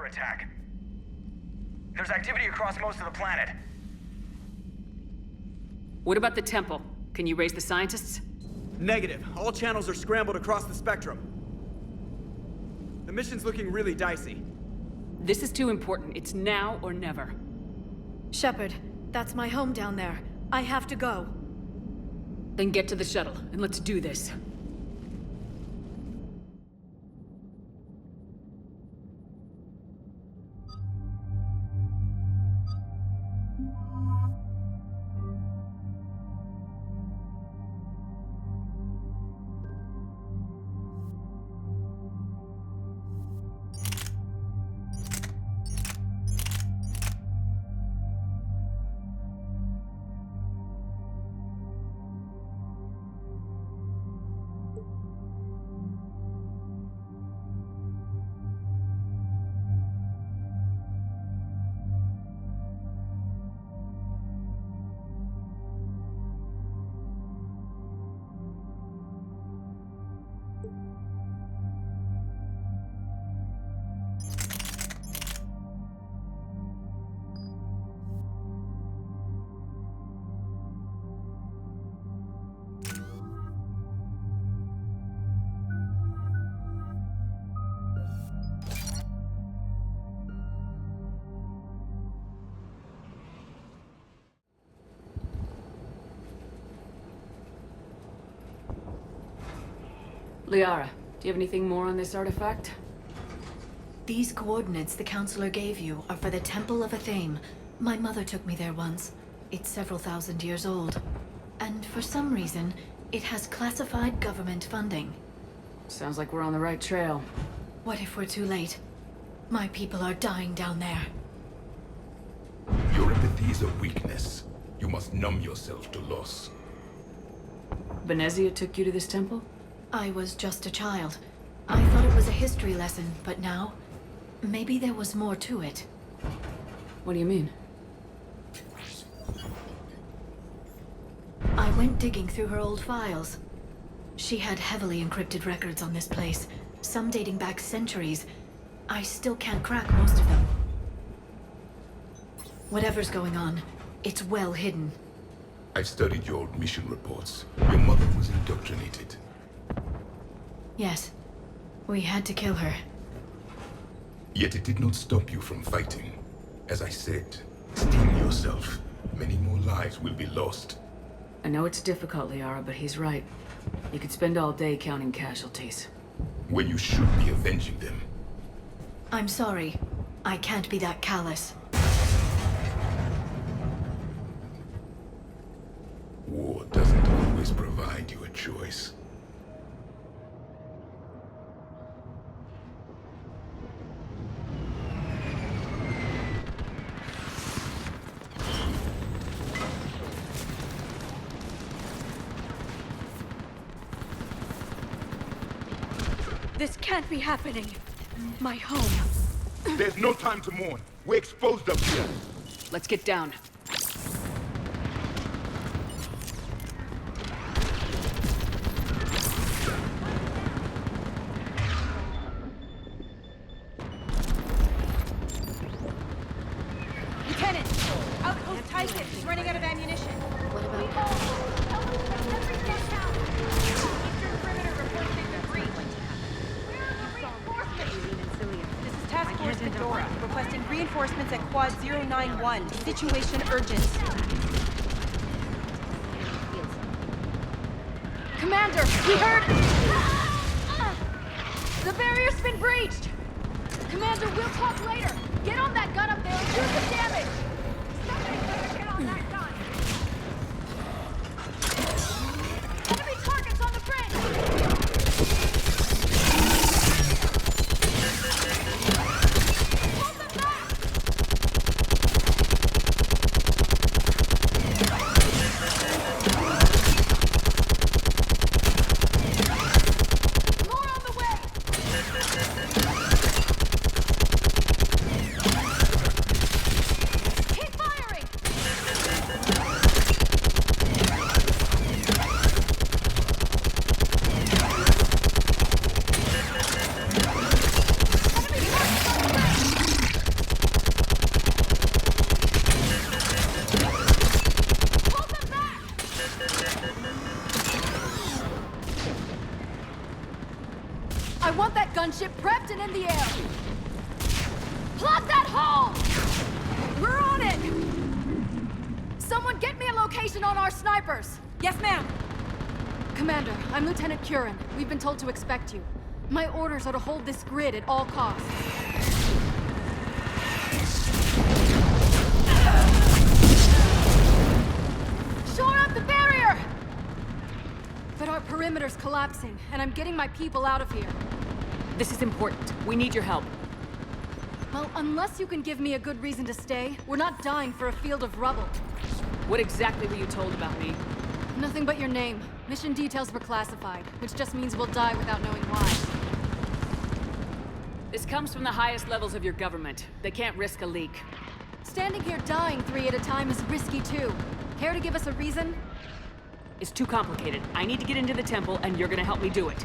Attack. There's activity across most of the planet. What about the temple? Can you raise the scientists? Negative. All channels are scrambled across the spectrum. The mission's looking really dicey. This is too important. It's now or never. Shepard, that's my home down there. I have to go. Then get to the shuttle, and let's do this. Liara, do you have anything more on this artifact? These coordinates the Counselor gave you are for the Temple of Athame. My mother took me there once. It's several thousand years old. And for some reason, it has classified government funding. Sounds like we're on the right trail. What if we're too late? My people are dying down there. Your empathy is a weakness. You must numb yourself to loss. Venezia took you to this temple? I was just a child. I thought it was a history lesson, but now, maybe there was more to it. What do you mean? I went digging through her old files. She had heavily encrypted records on this place, some dating back centuries. I still can't crack most of them. Whatever's going on, it's well hidden. I've studied your old mission reports. Your mother was indoctrinated. Yes, we had to kill her. Yet it did not stop you from fighting. As I said, steel yourself. Many more lives will be lost. I know it's difficult, Liara, but he's right. You could spend all day counting casualties. When you should be avenging them. I'm sorry. I can't be that callous. War doesn't always provide you a choice. This can't be happening. My home. There's no time to mourn. We're exposed up here. Let's get down. Lieutenant! Outpost Tyson is running out of ammunition. What about that? Every guest house! Eastern perimeter reinforcements at Quad 091. Situation urgent. Commander, we heard... The barrier's been breached! Commander, we'll talk later. Get on that gun up there and do some damage! Somebody better get on that gun! Enemy targets on the bridge! Hold them back! More on the way! Keep firing! Enemy targets on the bridge! Hold them back! I want that gunship prepped and in the air! Plug that hole! We're on it! Someone get me a location on our snipers! Yes, ma'am. Commander, I'm Lieutenant Curran. We've been told to expect you. My orders are to hold this grid at all costs. Shore up the barrier! But our perimeter's collapsing, and I'm getting my people out of here. This is important. We need your help. Well, unless you can give me a good reason to stay, we're not dying for a field of rubble. What exactly were you told about me? Nothing but your name. Mission details were classified, which just means we'll die without knowing why. This comes from the highest levels of your government. They can't risk a leak. Standing here dying 3 at a time is risky too. Care to give us a reason? It's too complicated. I need to get into the temple, and you're gonna help me do it.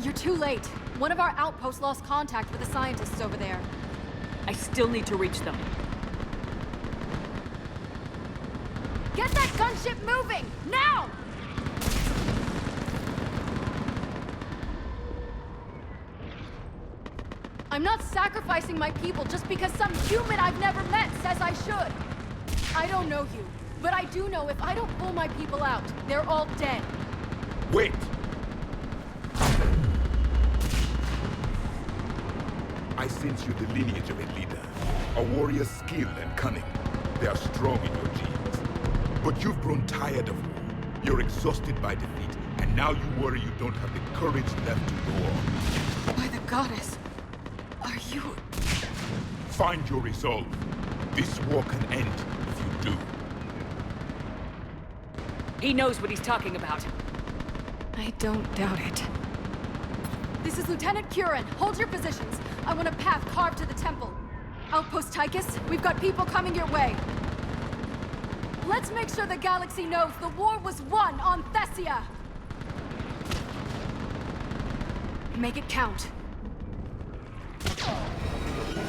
You're too late. One of our outposts lost contact with the scientists over there. I still need to reach them. Get that gunship moving! Now! I'm not sacrificing my people just because some human I've never met says I should. I don't know you, but I do know if I don't pull my people out, they're all dead. Wait! I sense you the lineage of a leader. A warrior's skill and cunning. They are strong in your genes. But you've grown tired of war. You're exhausted by defeat, and now you worry you don't have the courage left to go on. By the goddess, are you... Find your resolve. This war can end if you do. He knows what he's talking about. I don't doubt it. This is Lieutenant Curran. Hold your positions. I want a path carved to the temple. Outpost Tychus, we've got people coming your way. Let's make sure the galaxy knows the war was won on Thessia! Make it count.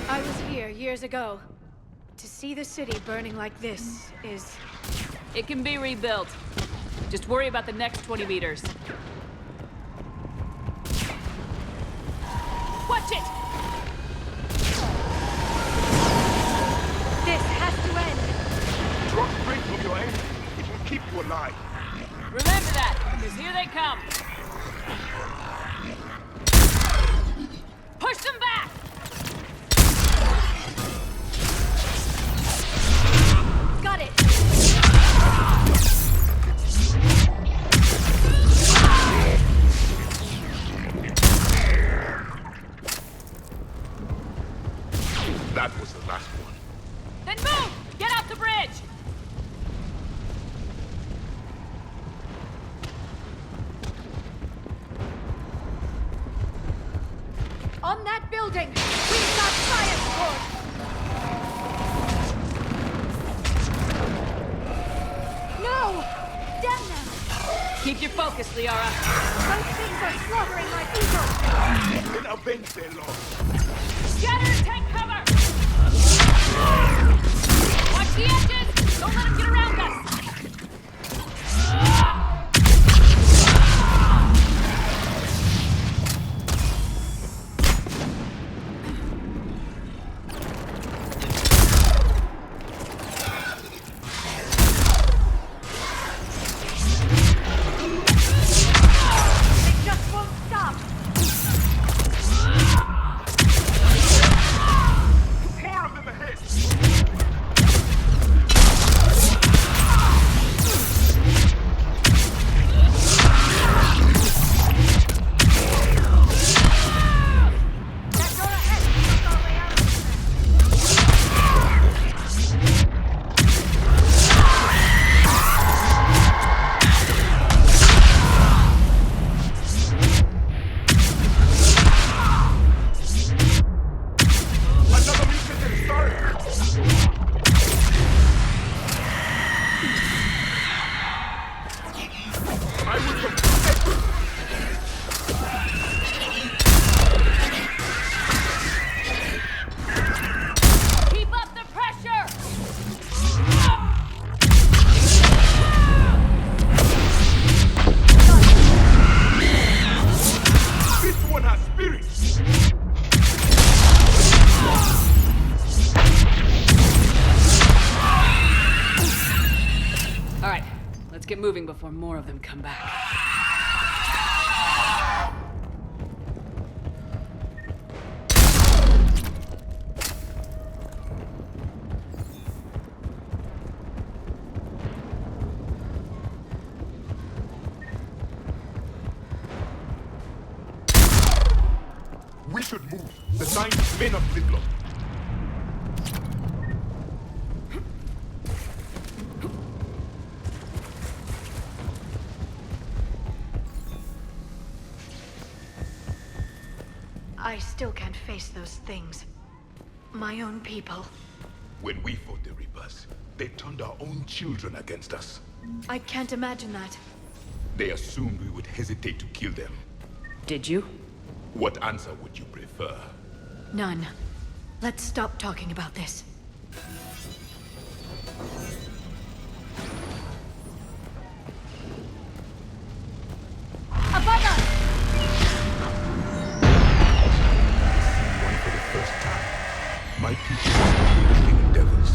I was here years ago. To see the city burning like this is... It can be rebuilt. Just worry about the next 20 meters. Watch it! This has to end! Drop straight from your aim. It will keep you alive. Remember that, because here they come. Push them back! Got it! That was the last one. Then move! Get off the bridge! On that building! We've got science core! No! Damn them! Keep your focus, Liara. Those things are slaughtering my people! Then avenge their loss. Scatter and take cover! Watch the edges! Don't let them get around us! Let's get moving before more of them come back. We should move. The signs may not live long. I still can't face those things. My own people. When we fought the Reapers, they turned our own children against us. I can't imagine that. They assumed we would hesitate to kill them. Did you? What answer would you prefer? None. Let's stop talking about this. Above us! One for the first time. My people stopped believing in devils.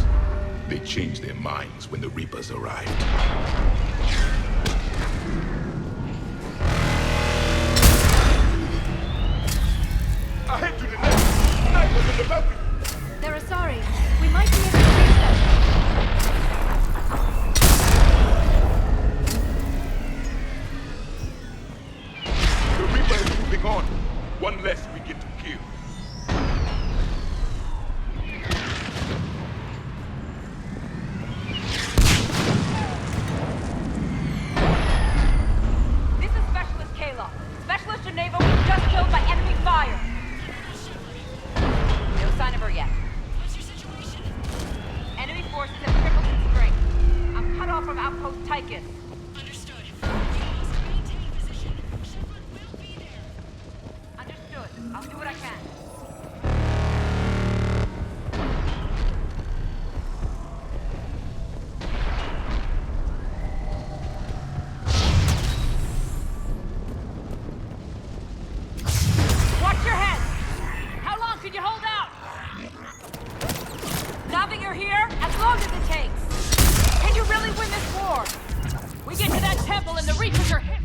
They changed their minds when the Reapers arrived. Ahead to the left! Snipers in the balcony! They're sorry. We might be able to reach them. The Reaper is moving on. One less we get to kill. This is Specialist Kayla. Specialist Geneva was just killed by enemy fire. No sign of her yet. What's your situation? Enemy forces have tripled in strength. I'm cut off from outpost Tychus. Understood. Please maintain position. Shepard will be there. Understood. I'll do what I can. Watch your head! How long can you hold out? Now that you're here, as long as it takes. Can you really win this war? We get to that temple and the Reapers are hit.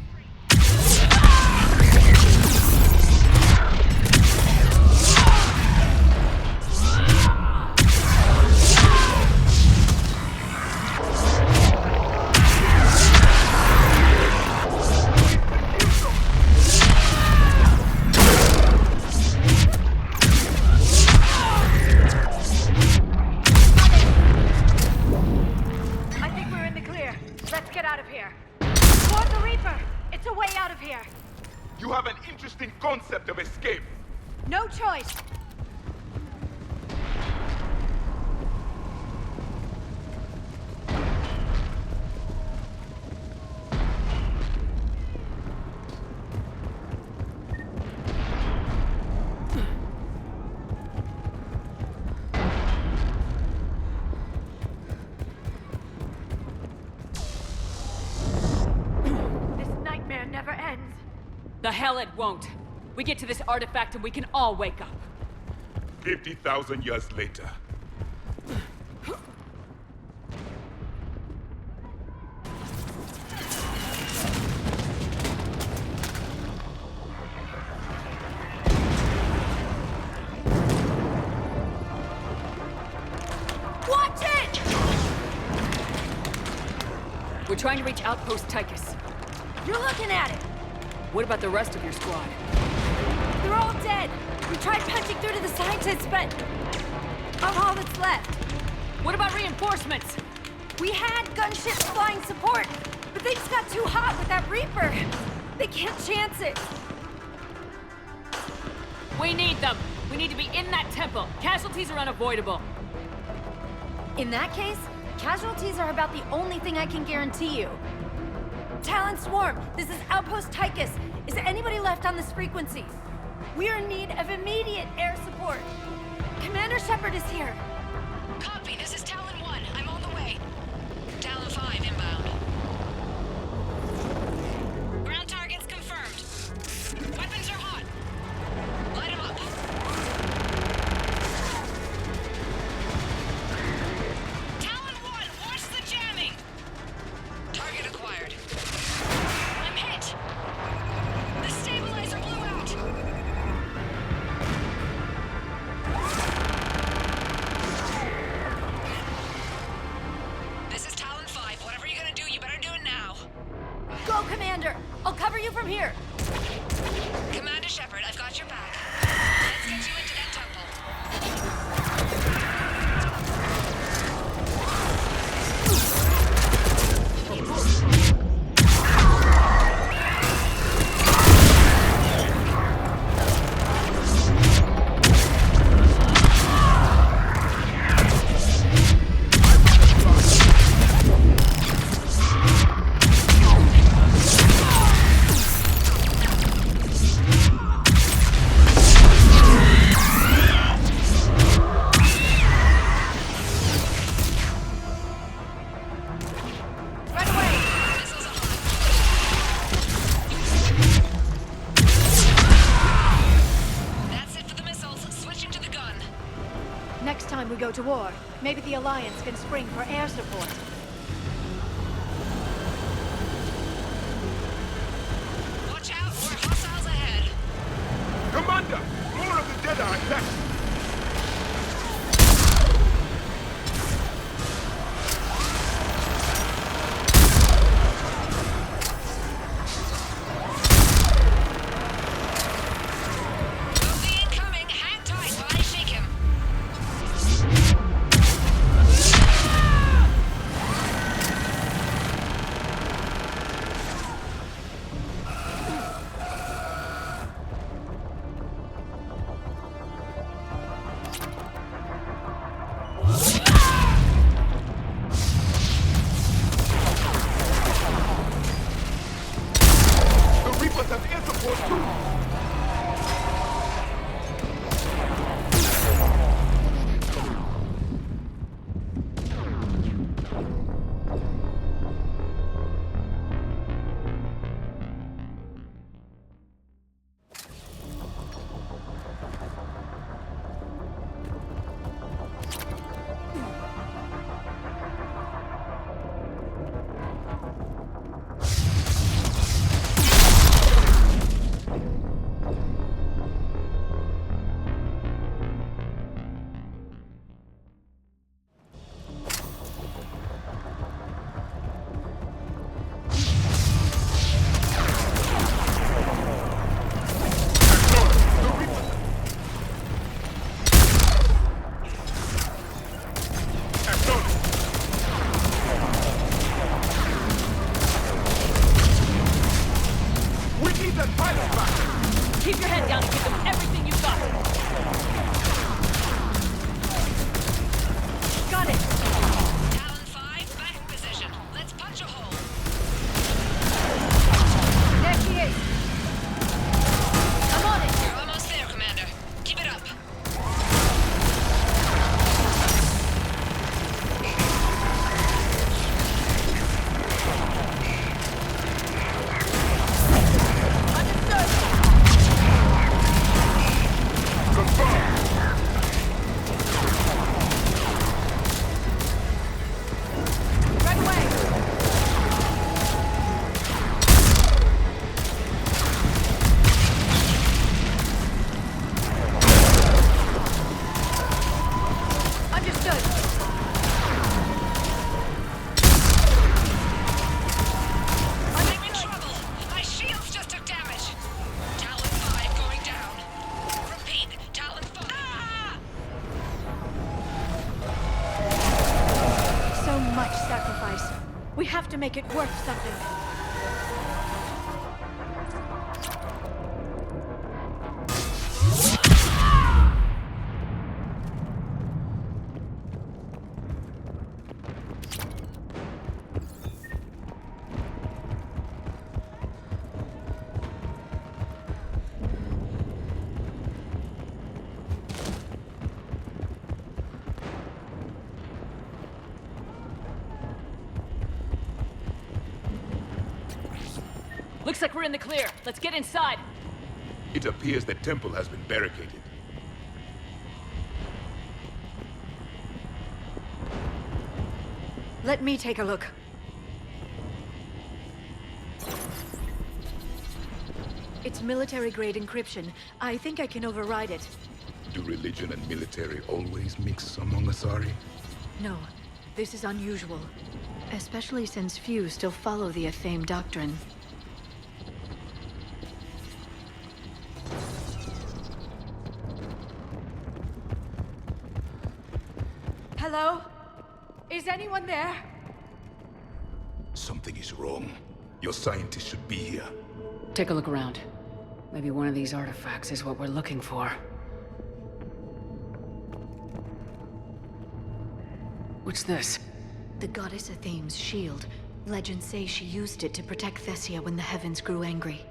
I think we're in the clear. Let's get out of here. Toward the Reaper! It's a way out of here. You have an interesting concept of escape. No choice. This nightmare never ends. The hell it won't. We get to this artifact and we can all wake up. 50,000 years later. Watch it! We're trying to reach Outpost Tychus. You're looking at it. What about the rest of your squad? They're all dead. We tried punching through to the scientists, but I'm all that's left. What about reinforcements? We had gunships flying support, but they just got too hot with that Reaper. They can't chance it. We need them. We need to be in that temple. Casualties are unavoidable. In that case, casualties are about the only thing I can guarantee you. Talon Swarm, this is Outpost Tychus. Is anybody left on this frequency? We are in need of immediate air support. Commander Shepard is here. Copy. This is Talon 1. I'm on the way. Talon 5 inbound. Ground targets confirmed. Weapons are hot. Light them up. Talon 1, watch the jamming. Target acquired. Commander! I'll cover you from here! Commander Shepard, I've got your back. Let's get you into that temple. Next time we go to war, maybe the Alliance can spring for air support. Watch out, we're hostiles ahead. Commander! More of the dead are attacking! Mostly incoming. Hang tight while I shake him. The Reapers have air support too! Keep your head down and give them everything you've got. Got it! Talon 5, back in position. Let's punch a hole. There she is! I'm on it! You're almost there, Commander. Keep it up. Right away! Understood! I'm in trouble. My shields just took damage. Talon 5 going down. Repeat, Talon 5. Ah! So much sacrifice. We have to make it worth something. Looks like we're in the clear. Let's get inside. It appears the temple has been barricaded. Let me take a look. It's military-grade encryption. I think I can override it. Do religion and military always mix among Asari? No, this is unusual. Especially since few still follow the Athame doctrine. Is anyone there? Something is wrong. Your scientists should be here. Take a look around. Maybe one of these artifacts is what we're looking for. What's this? The goddess Athame's shield. Legends say she used it to protect Thessia when the heavens grew angry.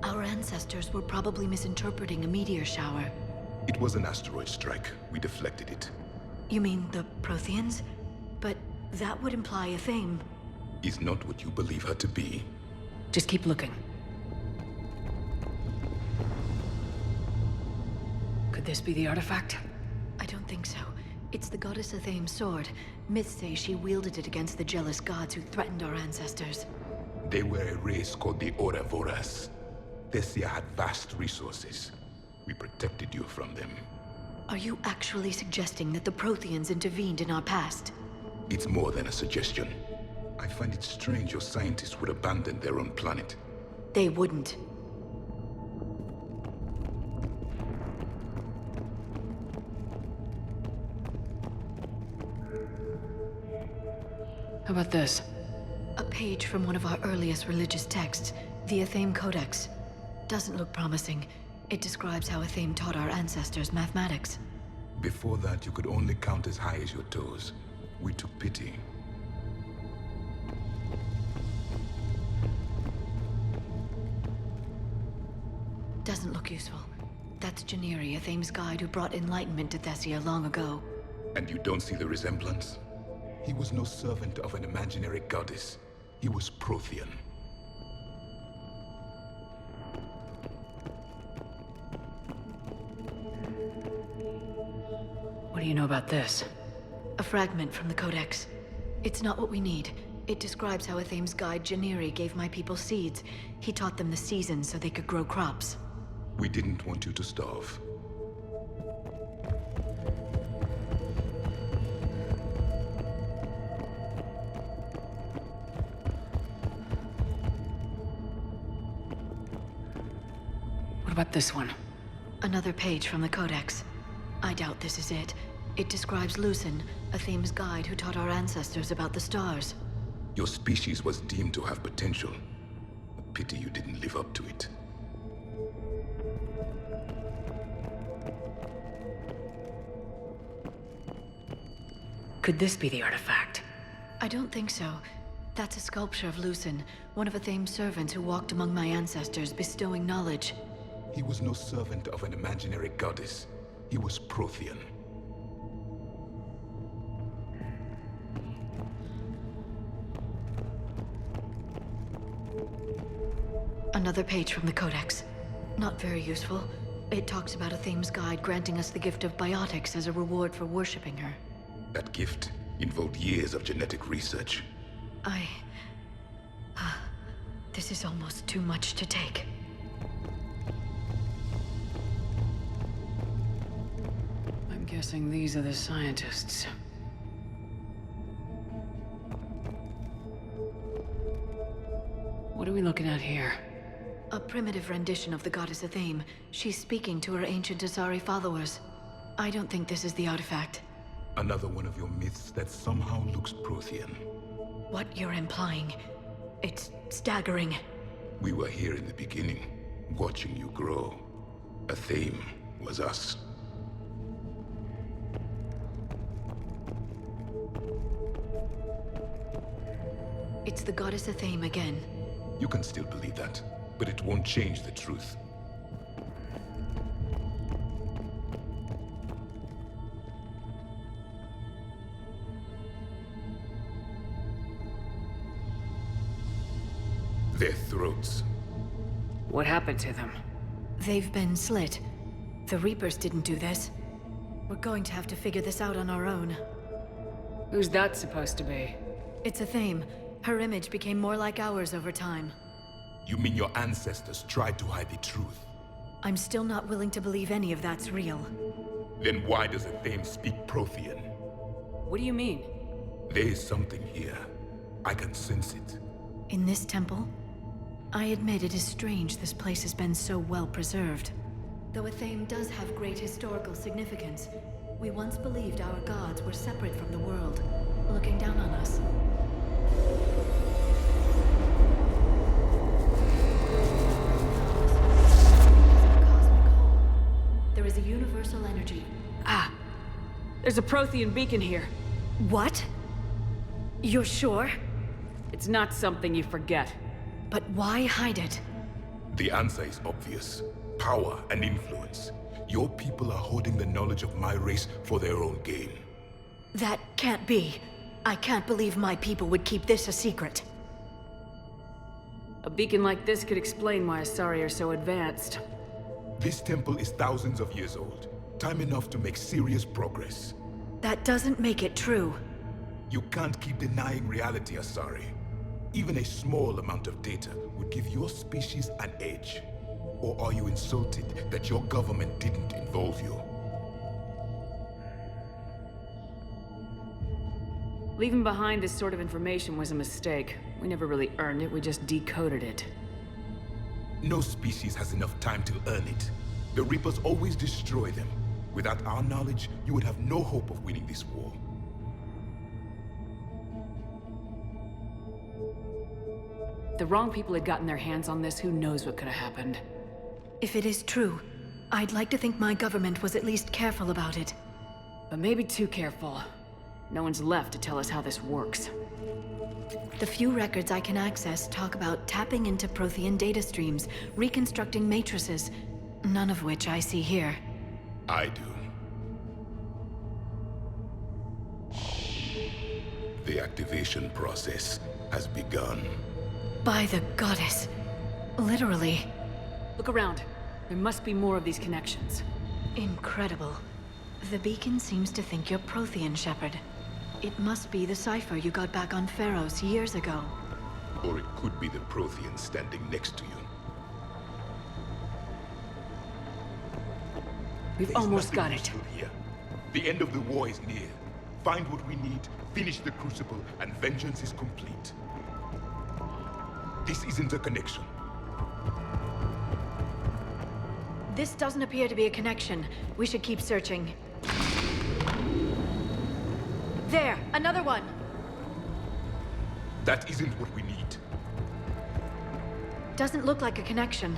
Our ancestors were probably misinterpreting a meteor shower. It was an asteroid strike. We deflected it. You mean the Protheans? But that would imply Athame. Is not what you believe her to be. Just keep looking. Could this be the artifact? I don't think so. It's the goddess Athame's sword. Myths say she wielded it against the jealous gods who threatened our ancestors. They were a race called the Ouroboros. Thessia had vast resources. We protected you from them. Are you actually suggesting that the Protheans intervened in our past? It's more than a suggestion. I find it strange your scientists would abandon their own planet. They wouldn't. How about this? A page from one of our earliest religious texts, the Athame Codex. Doesn't look promising. It describes how Athame taught our ancestors mathematics. Before that, you could only count as high as your toes. We took pity. Doesn't look useful. That's Janiri, Athame's guide who brought enlightenment to Thessia long ago. And you don't see the resemblance? He was no servant of an imaginary goddess. He was Prothean. What do you know about this? A fragment from the Codex. It's not what we need. It describes how Athame's guide Janiri gave my people seeds. He taught them the seasons so they could grow crops. We didn't want you to starve. What about this one? Another page from the Codex. I doubt this is it. It describes Lucen, Athame's guide who taught our ancestors about the stars. Your species was deemed to have potential. A pity you didn't live up to it. Could this be the artifact? I don't think so. That's a sculpture of Lucen, one of Athame's servants who walked among my ancestors, bestowing knowledge. He was no servant of an imaginary goddess. He was Prothean. Another page from the Codex. Not very useful. It talks about Athame's guide granting us the gift of biotics as a reward for worshipping her. That gift involved years of genetic research. This is almost too much to take. I'm guessing these are the scientists. What are we looking at here? A primitive rendition of the goddess Athame. She's speaking to her ancient Asari followers. I don't think this is the artifact. Another one of your myths that somehow looks Prothean. What you're implying, it's staggering. We were here in the beginning, watching you grow. Athame was us. It's the goddess Athame again. You can still believe that, but it won't change the truth. Their throats. What happened to them? They've been slit. The Reapers didn't do this. We're going to have to figure this out on our own. Who's that supposed to be? It's Athame. Her image became more like ours over time. You mean your ancestors tried to hide the truth? I'm still not willing to believe any of that's real. Then why does Athame speak Prothean? What do you mean? There is something here. I can sense it. In this temple? I admit it is strange this place has been so well preserved. Though Athame does have great historical significance, we once believed our gods were separate from the world, looking down on us. There is a universal energy. Ah! There's a Prothean beacon here. What? You're sure? It's not something you forget. But why hide it? The answer is obvious. Power and influence. Your people are holding the knowledge of my race for their own gain. That can't be. I can't believe my people would keep this a secret. A beacon like this could explain why Asari are so advanced. This temple is thousands of years old. Time enough to make serious progress. That doesn't make it true. You can't keep denying reality, Asari. Even a small amount of data would give your species an edge. Or are you insulted that your government didn't involve you? Leaving behind this sort of information was a mistake. We never really earned it, we just decoded it. No species has enough time to earn it. The Reapers always destroy them. Without our knowledge, you would have no hope of winning this war. If the wrong people had gotten their hands on this, who knows what could have happened. If it is true, I'd like to think my government was at least careful about it. But maybe too careful. No one's left to tell us how this works. The few records I can access talk about tapping into Prothean data streams, reconstructing matrices, none of which I see here. I do. The activation process has begun. By the goddess. Literally. Look around. There must be more of these connections. Incredible. The beacon seems to think you're Prothean, Shepard. It must be the cipher you got back on Pharaohs years ago. Or it could be the Prothean standing next to you. We've almost got it. Here. The end of the war is near. Find what we need, finish the Crucible, and vengeance is complete. This isn't a connection. This doesn't appear to be a connection. We should keep searching. There! Another one! That isn't what we need. Doesn't look like a connection.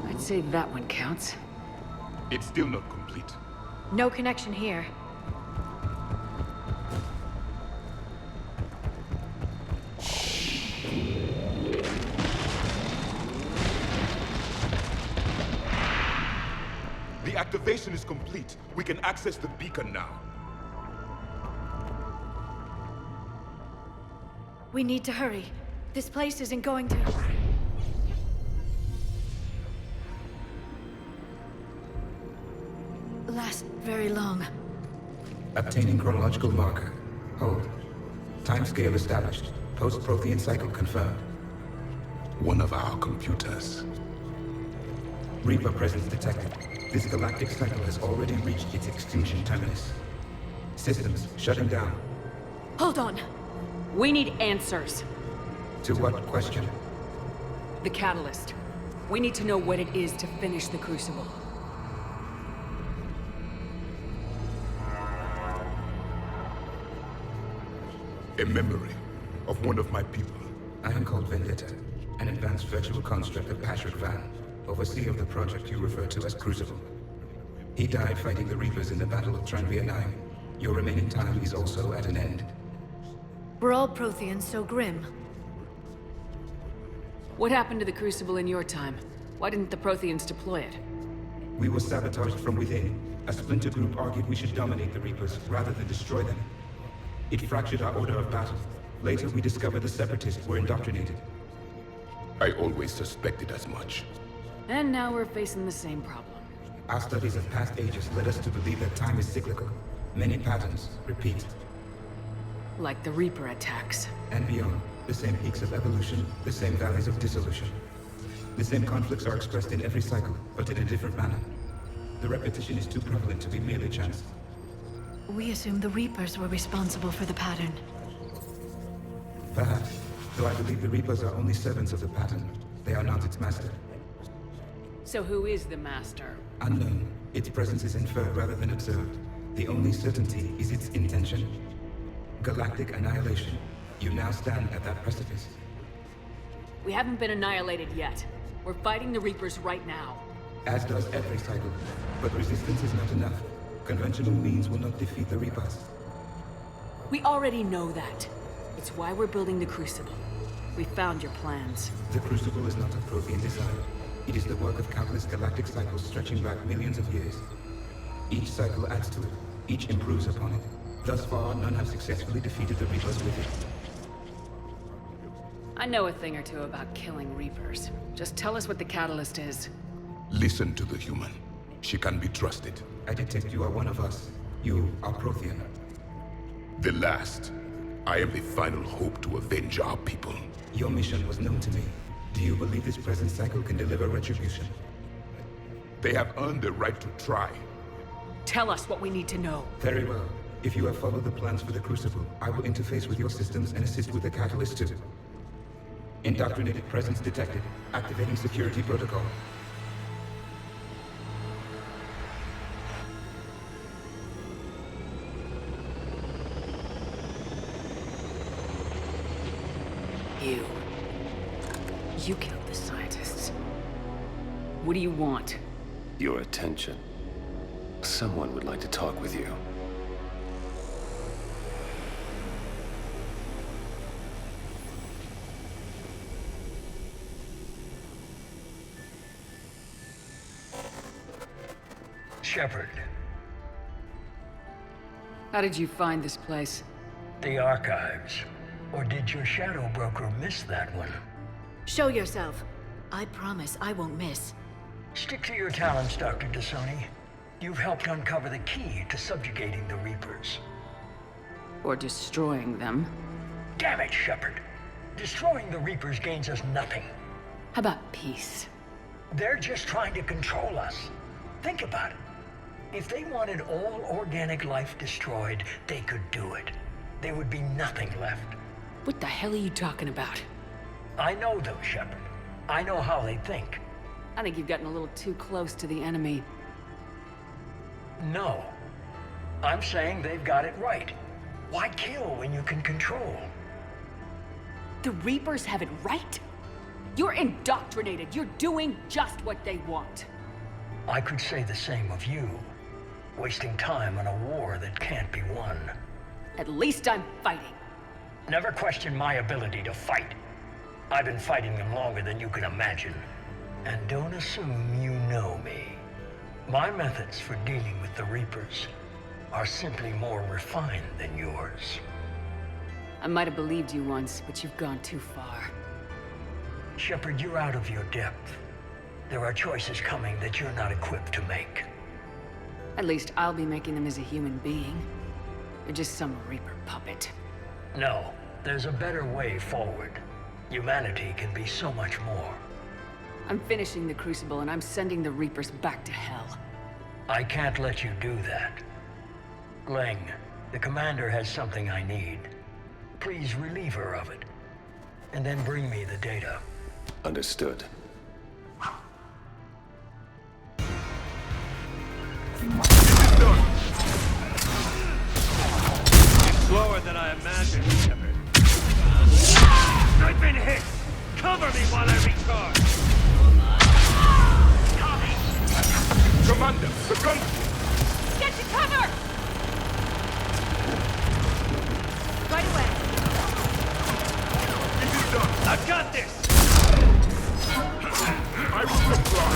I'd say that one counts. It's still not complete. No connection here. The activation is complete. We can access the beacon now. We need to hurry. This place isn't going to... last very long. Obtaining chronological marker. Hold. Timescale established. Post-Prothean cycle confirmed. One of our computers. Reaper presence detected. This galactic cycle has already reached its extinction terminus. Systems shutting down. Hold on! We need answers. To what question? The catalyst. We need to know what it is to finish the Crucible. A memory of one of my people. I am called Vendetta, an advanced virtual construct of Patrick Van, overseer of the project you refer to as Crucible. He died fighting the Reapers in the Battle of Tranvia 9. Your remaining time is also at an end. We're all Protheans so grim. What happened to the Crucible in your time? Why didn't the Protheans deploy it? We were sabotaged from within. A splinter group argued we should dominate the Reapers rather than destroy them. It fractured our order of battle. Later, we discovered the Separatists were indoctrinated. I always suspected as much. And now we're facing the same problem. Our studies of past ages led us to believe that time is cyclical. Many patterns repeat. Like the Reaper attacks. And beyond, the same peaks of evolution, the same valleys of dissolution. The same conflicts are expressed in every cycle, but in a different manner. The repetition is too prevalent to be merely chance. We assumed the Reapers were responsible for the pattern. Perhaps, though I believe the Reapers are only servants of the pattern. They are not its master. So who is the master? Unknown. Its presence is inferred rather than observed. The only certainty is its intention. Galactic annihilation. You now stand at that precipice. We haven't been annihilated yet. We're fighting the Reapers right now. As does every cycle. But resistance is not enough. Conventional means will not defeat the Reapers. We already know that. It's why we're building the Crucible. We found your plans. The Crucible is not a Prothean design. It is the work of countless galactic cycles stretching back millions of years. Each cycle adds to it. Each improves upon it. Thus far, none have successfully defeated the Reapers with it. I know a thing or two about killing Reapers. Just tell us what the catalyst is. Listen to the human. She can be trusted. I detect you are one of us. You are Prothean. The last. I am the final hope to avenge our people. Your mission was known to me. Do you believe this present cycle can deliver retribution? They have earned the right to try. Tell us what we need to know. Very well. If you have followed the plans for the Crucible, I will interface with your systems and assist with the catalyst too. Indoctrinated presence detected. Activating security protocol. You killed the scientists. What do you want? Your attention. Someone would like to talk with you. Shepard. How did you find this place? The archives. Or did your shadow broker miss that one? Show yourself. I promise I won't miss. Stick to your talents, Dr. D'Soni. You've helped uncover the key to subjugating the Reapers. Or destroying them. Damn it, Shepard. Destroying the Reapers gains us nothing. How about peace? They're just trying to control us. Think about it. If they wanted all organic life destroyed, they could do it. There would be nothing left. What the hell are you talking about? I know them, Shepard. I know how they think. I think you've gotten a little too close to the enemy. No. I'm saying they've got it right. Why kill when you can control? The Reapers have it right? You're indoctrinated. You're doing just what they want. I could say the same of you. Wasting time on a war that can't be won. At least I'm fighting. Never question my ability to fight. I've been fighting them longer than you can imagine. And don't assume you know me. My methods for dealing with the Reapers are simply more refined than yours. I might have believed you once, but you've gone too far. Shepard, you're out of your depth. There are choices coming that you're not equipped to make. At least I'll be making them as a human being. You're just some Reaper puppet. No, there's a better way forward. Humanity can be so much more. I'm finishing the Crucible and I'm sending the Reapers back to hell. I can't let you do that. Leng, the commander has something I need. Please relieve her of it. And then bring me the data. Understood. Slower than I imagined, Shepard. I've been hit! Cover me while I recharge! Commander, the gun! Get to cover! Right away. It is done! I've got this! I will supply!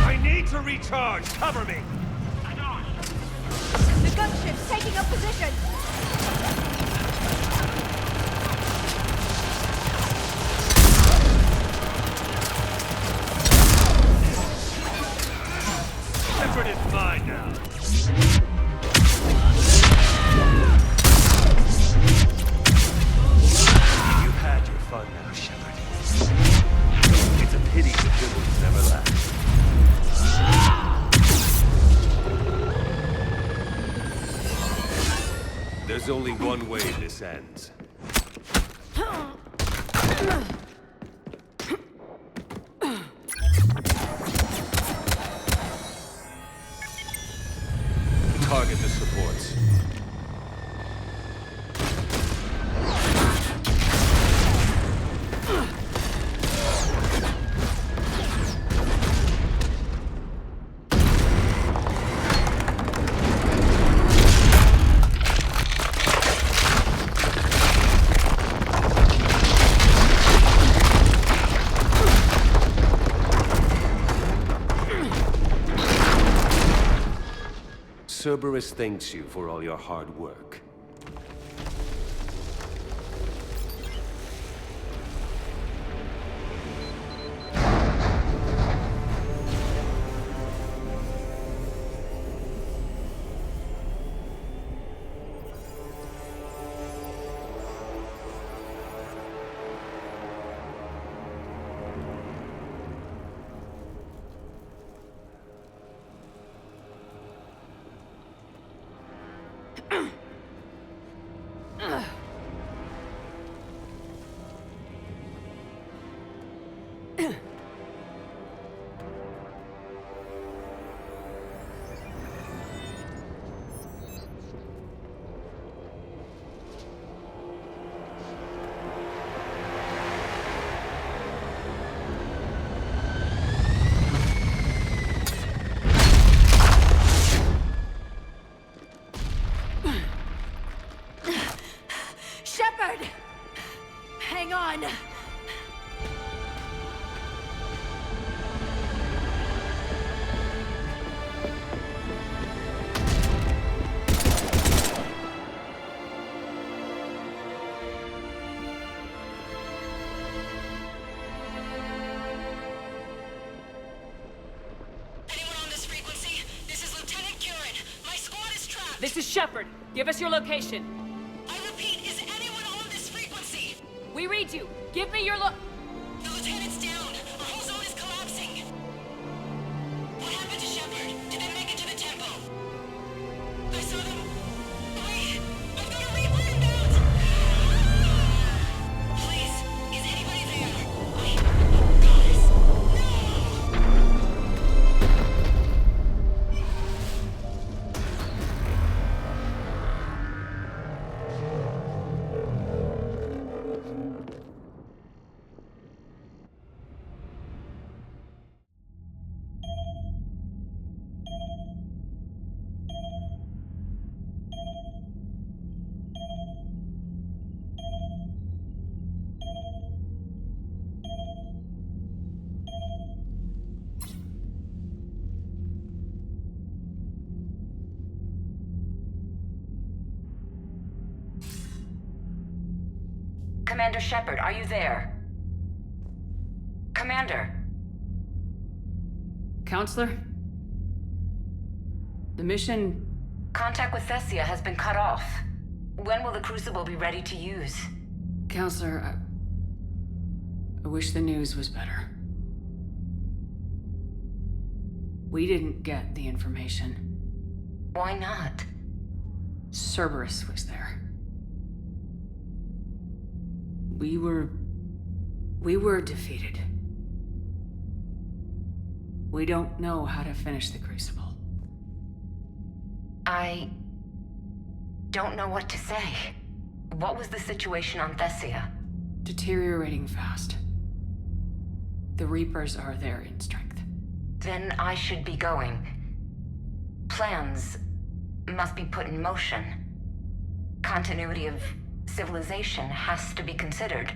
I need to recharge! Cover me! The gunship's taking up position! Shepard is mine now. You've had your fun now, Shepard. It's a pity the good ones never last. There's only one way this ends. Cerberus thanks you for all your hard work. Shepard! Hang on! This is Shepard. Give us your location. I repeat, is anyone on this frequency? We read you. Give me your The lieutenant's down. Our whole zone is collapsing. What happened to Shepard? Did they make it to the temple? I saw them. Wait, I've got a Reaper inbound. Please, is anybody there? Guys, Commander Shepard, are you there? Commander? Counselor? The mission... Contact with Thessia has been cut off. When will the Crucible be ready to use? Counselor, I wish the news was better. We didn't get the information. Why not? Cerberus was there. We were defeated. We don't know how to finish the Crucible. I don't know what to say. What was the situation on Thessia? Deteriorating fast. The Reapers are there in strength. Then I should be going. Plans must be put in motion. Continuity of civilization has to be considered.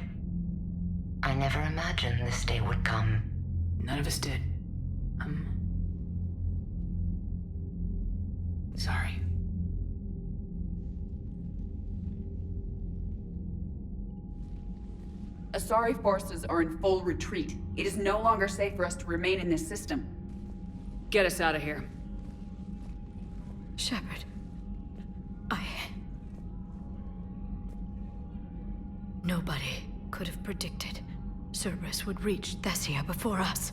I never imagined this day would come. None of us did. Sorry. Asari forces are in full retreat. It is no longer safe for us to remain in this system. Get us out of here. Shepard, Nobody could have predicted Cerberus would reach Thessia before us.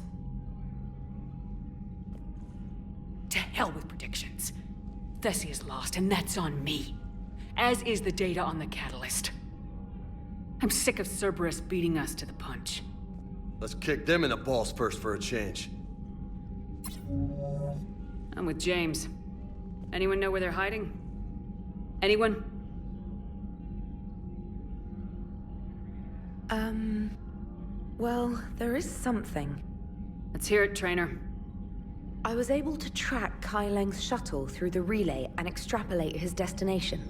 To hell with predictions. Thessia's lost, and that's on me. As is the data on the catalyst. I'm sick of Cerberus beating us to the punch. Let's kick them in the balls first for a change. I'm with James. Anyone know where they're hiding? Anyone? Well, there is something. Let's hear it, Trainer. I was able to track Kai Leng's shuttle through the relay and extrapolate his destination.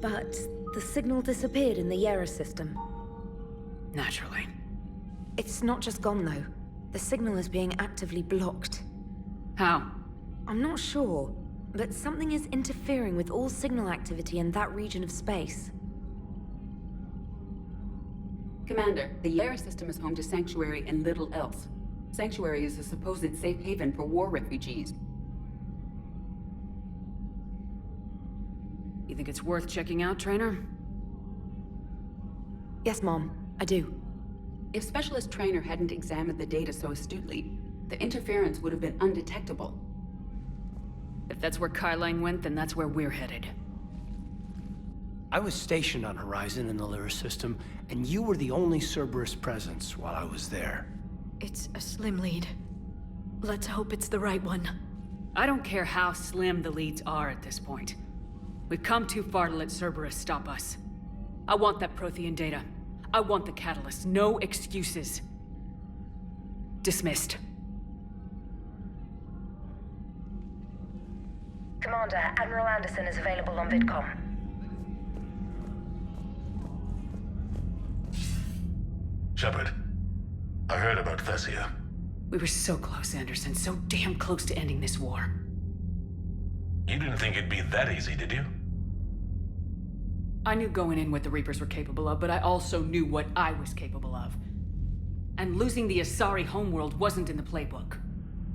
But the signal disappeared in the Yera system. Naturally. It's not just gone, though. The signal is being actively blocked. How? I'm not sure, but something is interfering with all signal activity in that region of space. Commander, the Yara system is home to Sanctuary and little else. Sanctuary is a supposed safe haven for war refugees. You think it's worth checking out, Trainer? Yes, Mom, I do. If Specialist Trainer hadn't examined the data so astutely, the interference would have been undetectable. If that's where Kai Lang went, then that's where we're headed. I was stationed on Horizon in the Lyra system, and you were the only Cerberus presence while I was there. It's a slim lead. Let's hope it's the right one. I don't care how slim the leads are at this point. We've come too far to let Cerberus stop us. I want that Prothean data. I want the catalyst. No excuses. Dismissed. Commander, Admiral Anderson is available on VidCom. Shepard, I heard about Thessia. We were so close, Anderson. So damn close to ending this war. You didn't think it'd be that easy, did you? I knew going in what the Reapers were capable of, but I also knew what I was capable of. And losing the Asari homeworld wasn't in the playbook.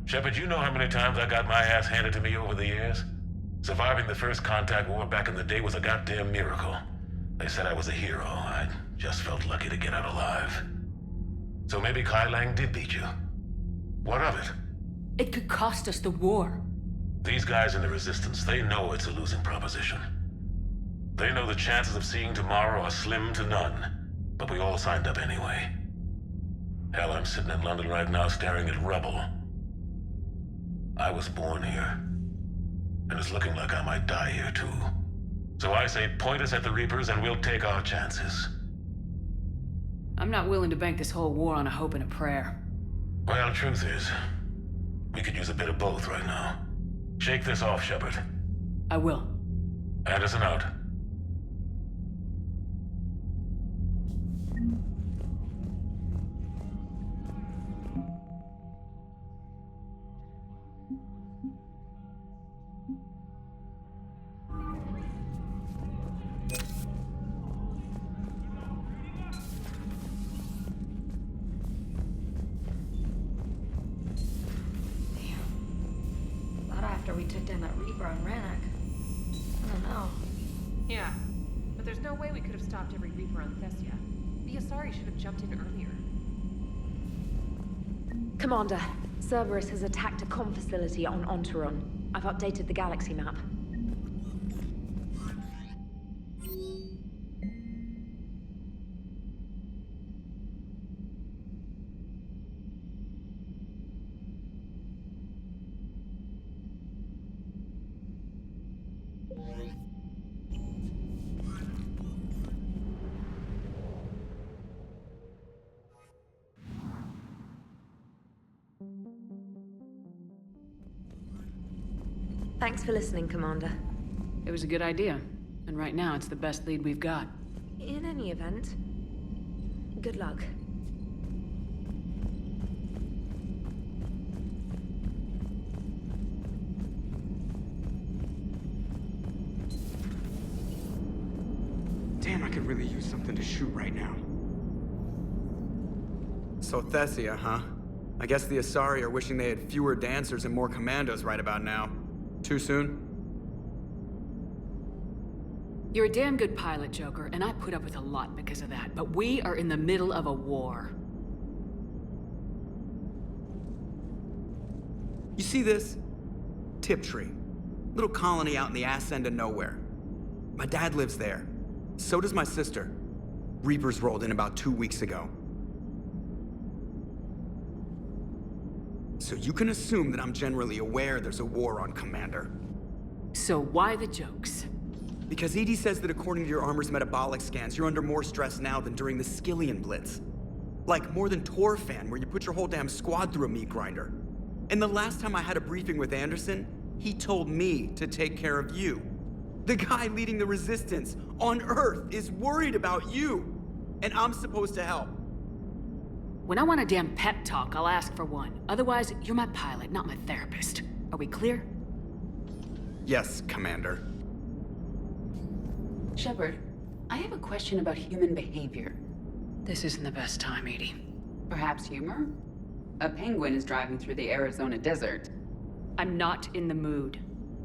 Shepard, you know how many times I got my ass handed to me over the years? Surviving the first contact war back in the day was a goddamn miracle. They said I was a hero. I just felt lucky to get out alive. So maybe Kai Lang did beat you. What of it? It could cost us the war. These guys in the Resistance, they know it's a losing proposition. They know the chances of seeing tomorrow are slim to none. But we all signed up anyway. Hell, I'm sitting in London right now staring at rubble. I was born here. And it's looking like I might die here too. So I say point us at the Reapers and we'll take our chances. I'm not willing to bank this whole war on a hope and a prayer. Well, truth is, we could use a bit of both right now. Shake this off, Shepard. I will. Anderson out. We took down that Reaper on Renegade. I don't know. Yeah, but there's no way we could have stopped every Reaper on Thessia. The Asari should have jumped in earlier. Commander, Cerberus has attacked a comm facility on Ontaron. I've updated the galaxy map. Thanks for listening, Commander. It was a good idea. And right now, it's the best lead we've got. In any event, good luck. Damn, I could really use something to shoot right now. So Thessia, huh? I guess the Asari are wishing they had fewer dancers and more commandos right about now. Too soon? You're a damn good pilot, Joker, and I put up with a lot because of that. But we are in the middle of a war. You see this? Tiptree. Little colony out in the ass end of nowhere. My dad lives there. So does my sister. Reapers rolled in about 2 weeks ago. So you can assume that I'm generally aware there's a war on, Commander. So why the jokes? Because EDI says that according to your armor's metabolic scans, you're under more stress now than during the Skillian Blitz. Like, more than Torfan, where you put your whole damn squad through a meat grinder. And the last time I had a briefing with Anderson, he told me to take care of you. The guy leading the Resistance on Earth is worried about you. And I'm supposed to help. When I want a damn pep talk, I'll ask for one. Otherwise, you're my pilot, not my therapist. Are we clear? Yes, Commander. Shepard, I have a question about human behavior. This isn't the best time, Edie. Perhaps humor? A penguin is driving through the Arizona desert. I'm not in the mood.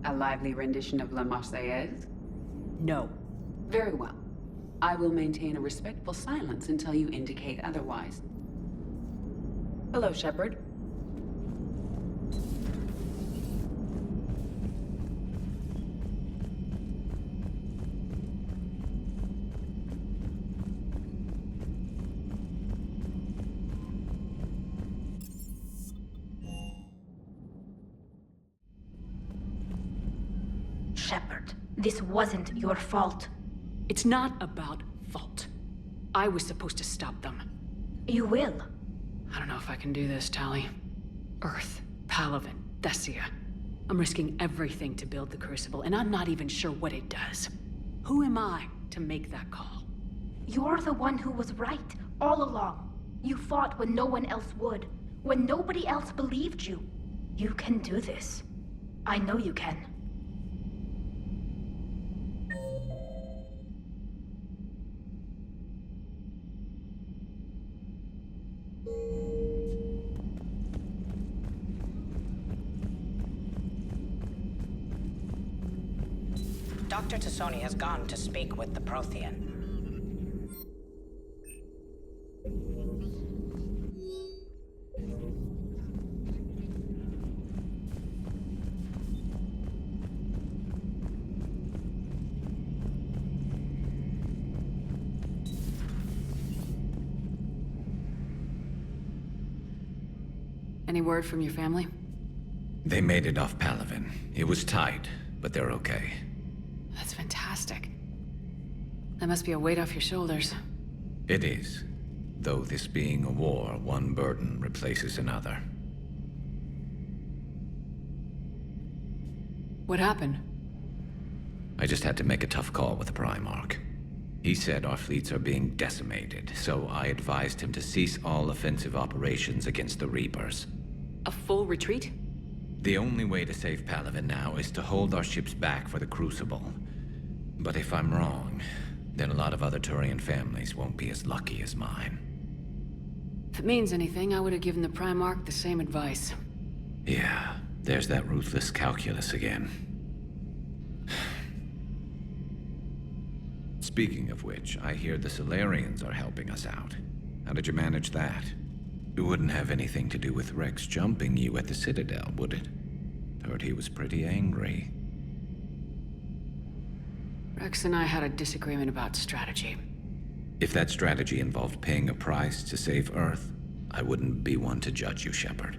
A lively rendition of La Marseillaise? No. Very well. I will maintain a respectful silence until you indicate otherwise. Hello, Shepard. Shepard, this wasn't your fault. It's not about fault. I was supposed to stop them. You will. I don't know if I can do this, Tali. Earth, Palaven, Thessia. I'm risking everything to build the Crucible, and I'm not even sure what it does. Who am I to make that call? You're the one who was right, all along. You fought when no one else would, when nobody else believed you. You can do this. I know you can. Dr. Tassoni has gone to speak with the Prothean. Any word from your family? They made it off Palaven. It was tight, but they're okay. That's fantastic. That must be a weight off your shoulders. It is. Though this being a war, one burden replaces another. What happened? I just had to make a tough call with the Primarch. He said our fleets are being decimated, so I advised him to cease all offensive operations against the Reapers. A full retreat? The only way to save Palaven now is to hold our ships back for the Crucible. But if I'm wrong, then a lot of other Turian families won't be as lucky as mine. If it means anything, I would have given the Primarch the same advice. Yeah, there's that ruthless calculus again. Speaking of which, I hear the Solarians are helping us out. How did you manage that? It wouldn't have anything to do with Rex jumping you at the Citadel, would it? Heard he was pretty angry. Rex and I had a disagreement about strategy. If that strategy involved paying a price to save Earth, I wouldn't be one to judge you, Shepard.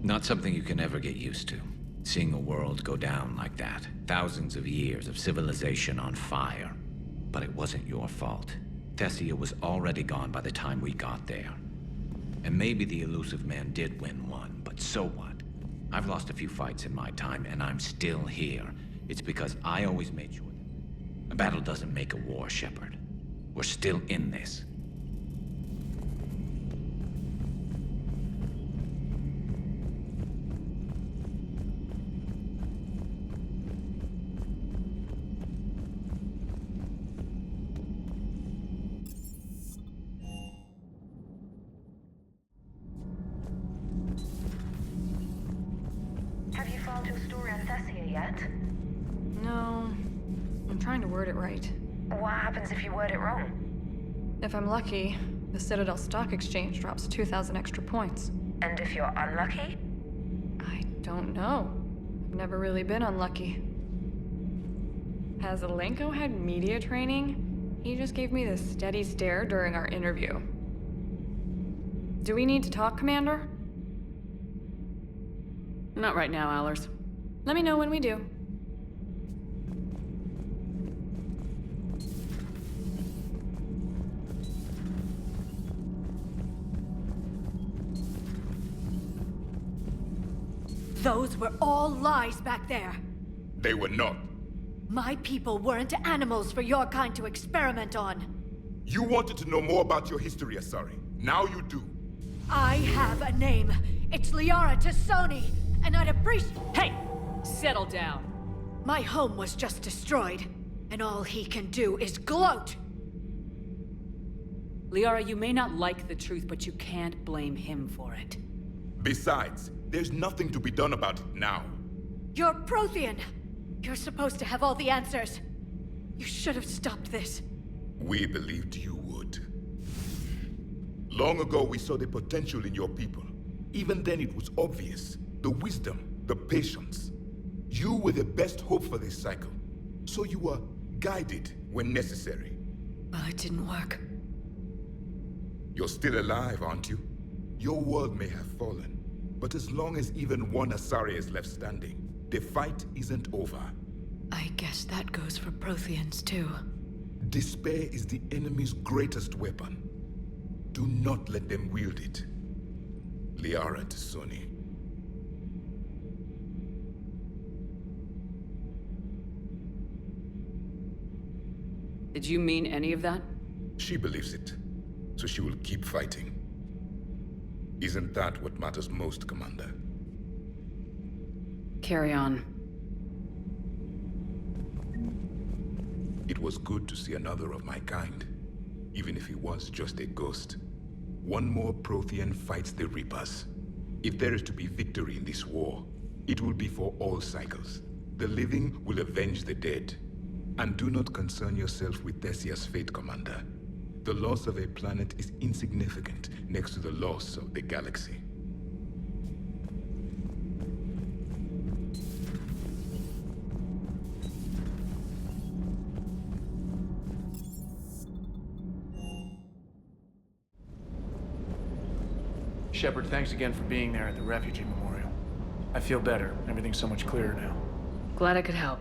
Not something you can ever get used to. Seeing a world go down like that. Thousands of years of civilization on fire. But it wasn't your fault. Thessia was already gone by the time we got there. And maybe the elusive man did win one, but so what? I've lost a few fights in my time, and I'm still here. It's because I always made sure that a battle doesn't make a war, Shepard. We're still in this. Have you filed your story on Thessia yet? No. I'm trying to word it right. What happens if you word it wrong? If I'm lucky, the Citadel Stock Exchange drops 2,000 extra points. And if you're unlucky? I don't know. I've never really been unlucky. As Alenko had media training, he just gave me this steady stare during our interview. Do we need to talk, Commander? Not right now, Allers. Let me know when we do. Those were all lies back there. They were not. My people weren't animals for your kind to experiment on. You wanted to know more about your history, Asari. Now you do. I have a name. It's Liara Tassoni, and I'd appreciate— Hey! Settle down. My home was just destroyed, and all he can do is gloat! Liara, you may not like the truth, but you can't blame him for it. Besides, there's nothing to be done about it now. You're Prothean! You're supposed to have all the answers. You should have stopped this. We believed you would. Long ago, we saw the potential in your people. Even then, it was obvious. The wisdom, the patience. You were the best hope for this cycle. So you were guided when necessary. Well, it didn't work. You're still alive, aren't you? Your world may have fallen, but as long as even one Asari is left standing, the fight isn't over. I guess that goes for Protheans, too. Despair is the enemy's greatest weapon. Do not let them wield it. Liara T'Soni. Did you mean any of that? She believes it, so she will keep fighting. Isn't that what matters most, Commander? Carry on. It was good to see another of my kind, even if he was just a ghost. One more Prothean fights the Reapers. If there is to be victory in this war, it will be for all cycles. The living will avenge the dead. And do not concern yourself with Thessia's fate, Commander. The loss of a planet is insignificant next to the loss of the galaxy. Shepard, thanks again for being there at the Refugee Memorial. I feel better. Everything's so much clearer now. Glad I could help.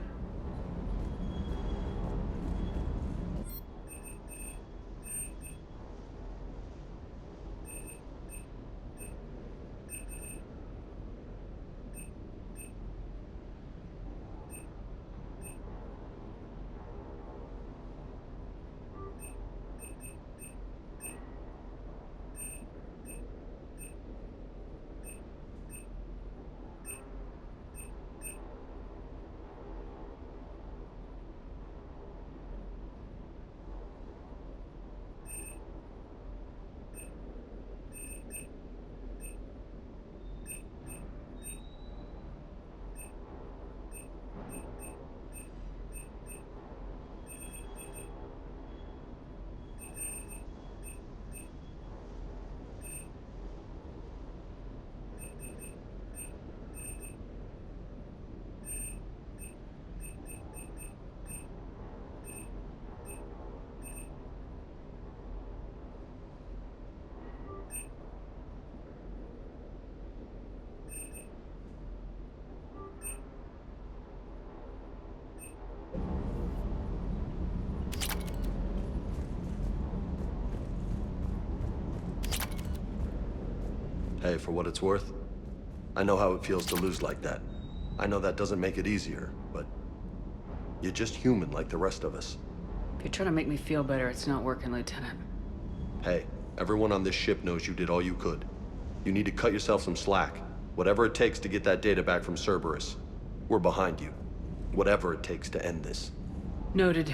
Hey, for what it's worth, I know how it feels to lose like that. I know that doesn't make it easier, but you're just human like the rest of us. If you're trying to make me feel better, it's not working, Lieutenant. Hey, everyone on this ship knows you did all you could. You need to cut yourself some slack. Whatever it takes to get that data back from Cerberus. We're behind you. Whatever it takes to end this. Noted.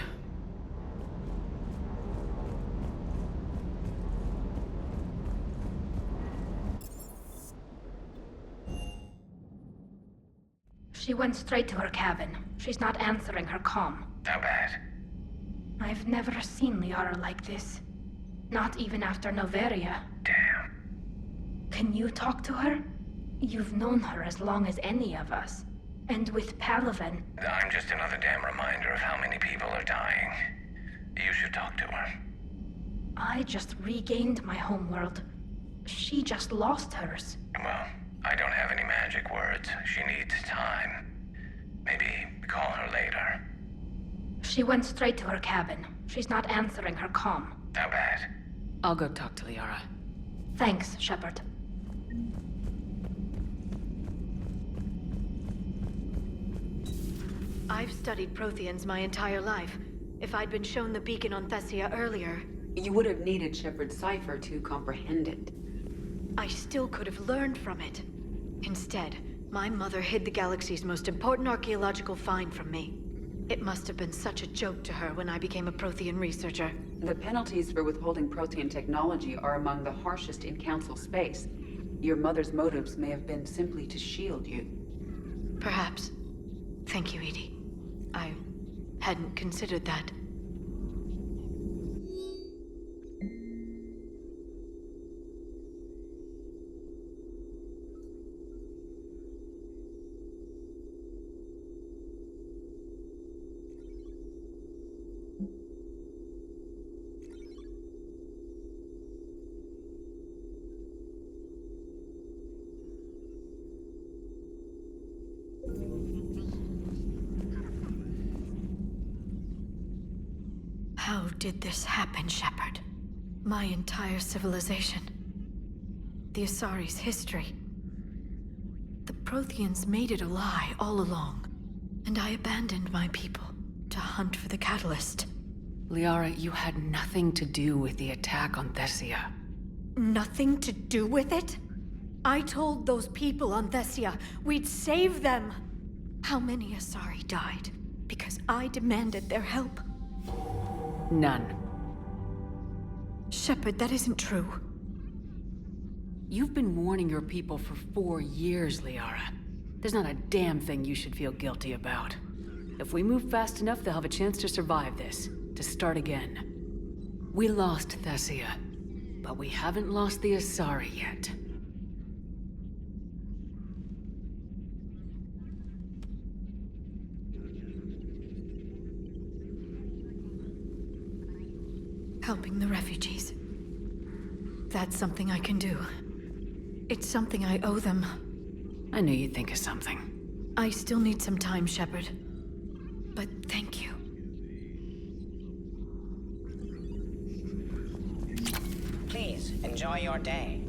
She went straight to her cabin. She's not answering her comm. How bad? I've never seen Liara like this. Not even after Noveria. Damn. Can you talk to her? You've known her as long as any of us. And with Palaven... I'm just another damn reminder of how many people are dying. You should talk to her. I just regained my homeworld. She just lost hers. Well, I don't have any magic words. She needs time. Maybe call her later. She went straight to her cabin. She's not answering her comm. How bad? I'll go talk to Liara. Thanks, Shepard. I've studied Protheans my entire life. If I'd been shown the beacon on Thessia earlier... You would have needed Shepard's cipher to comprehend it. I still could have learned from it. Instead, My mother hid the galaxy's most important archaeological find from me. It must have been such a joke to her when I became a Prothean researcher. The penalties for withholding Prothean technology are among the harshest in Council space. Your mother's motives may have been simply to shield you. Perhaps. Thank you, Edie. I hadn't considered that. How did this happen, Shepard? My entire civilization. The Asari's history. The Protheans made it a lie all along, and I abandoned my people to hunt for the catalyst. Liara, you had nothing to do with the attack on Thessia. Nothing to do with it? I told those people on Thessia we'd save them. How many Asari died because I demanded their help? None. Shepard, that isn't true. You've been warning your people for 4 years, Liara. There's not a damn thing you should feel guilty about. If we move fast enough, they'll have a chance to survive this, to start again. We lost Thessia, but we haven't lost the Asari yet. Helping the refugees. That's something I can do. It's something I owe them. I knew you'd think of something. I still need some time, Shepard. But thank you. Please, enjoy your day.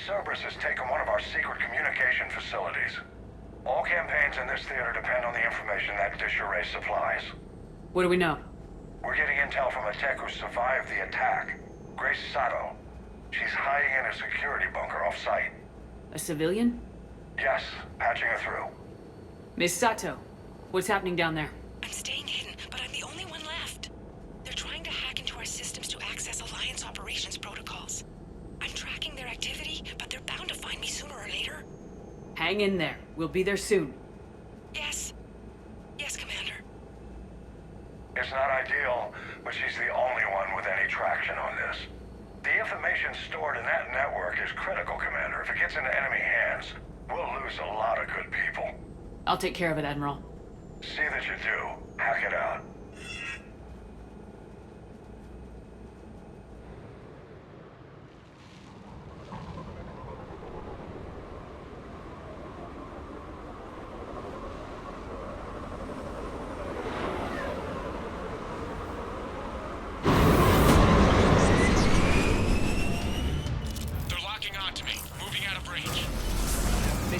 Cerberus has taken one of our secret communication facilities. All campaigns in this theater depend on the information that dish array supplies. What do we know? We're getting intel from a tech who survived the attack. Grace Sato. She's hiding in a security bunker off-site. A civilian? Yes, patching her through. Miss Sato, what's happening down there? I'm staying hidden, but I'm the only one left. They're trying to hack into our systems to access Alliance operations protocols. I'm tracking their activity, but they're bound to find me sooner or later. Hang in there. We'll be there soon. Yes. Yes, Commander. It's not ideal, but she's the only one with any traction on this. The information stored in that network is critical, Commander. If it gets into enemy hands, we'll lose a lot of good people. I'll take care of it, Admiral. See that you do. Hack it out.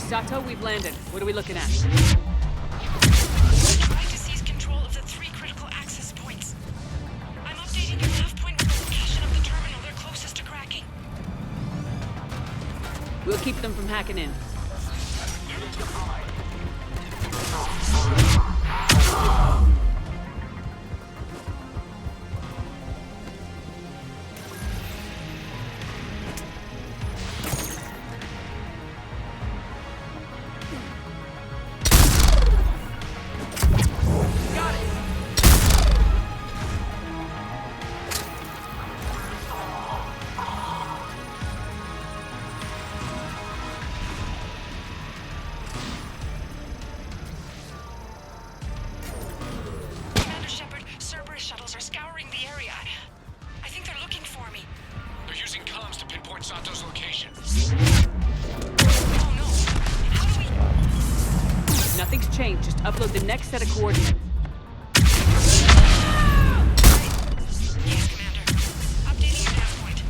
Misato, we've landed. What are we looking at? Trying to seize control of the 3 critical access points. I'm updating your nav point with the location of the terminal they're closest to cracking. We'll keep them from hacking in. Shuttles are scouring the area. I think they're looking for me. They're using comms to pinpoint Sato's location. Oh no. How do we... Nothing's changed. Just upload the next set of coordinates. Yes, Commander. Updating your nav point.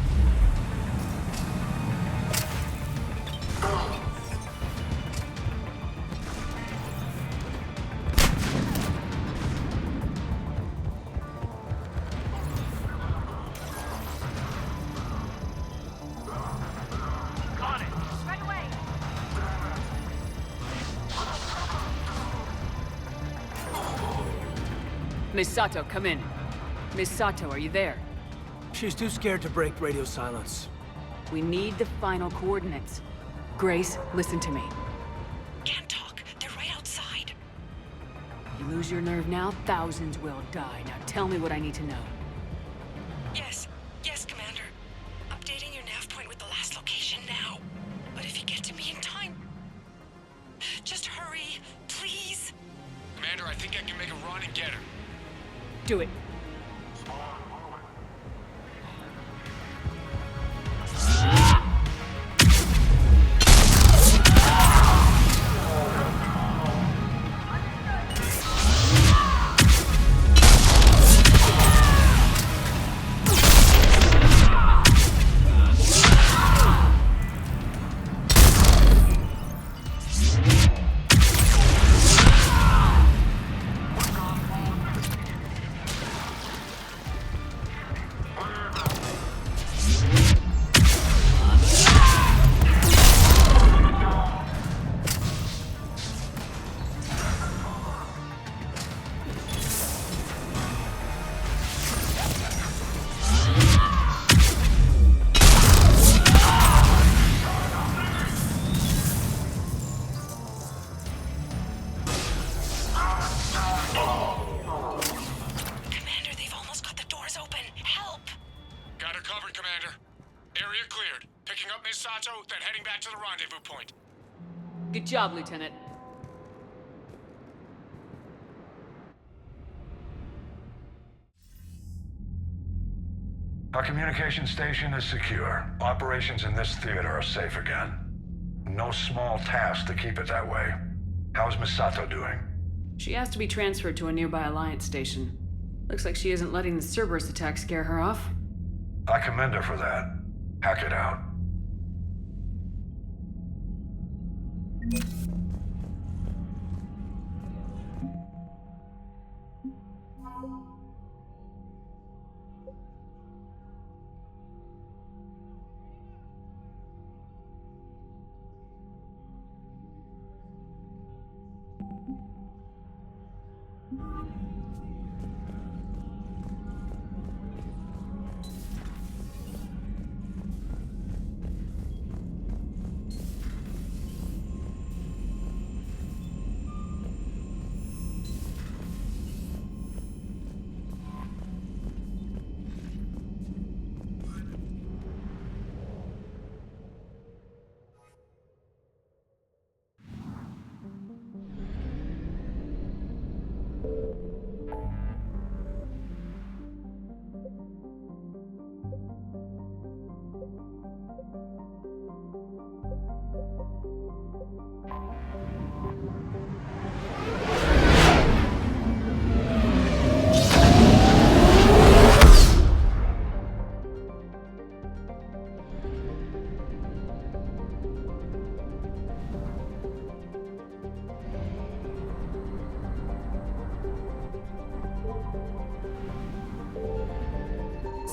Miss Sato, come in. Miss Sato, are you there? She's too scared to break radio silence. We need the final coordinates. Grace, listen to me. Can't talk. They're right outside. You lose your nerve now, thousands will die. Now tell me what I need to know. Yes. Yes, Commander. Updating your nav point with the last location now. But if you get to me in time... Just hurry, please. Commander, I think I can make a run and get her. Do it. Then heading back to the rendezvous point. Good job, Lieutenant. Our communication station is secure. Operations in this theater are safe again. No small task to keep it that way. How's Miss Sato doing? She asked to be transferred to a nearby Alliance station. Looks like she isn't letting the Cerberus attack scare her off. I commend her for that. Hack it out.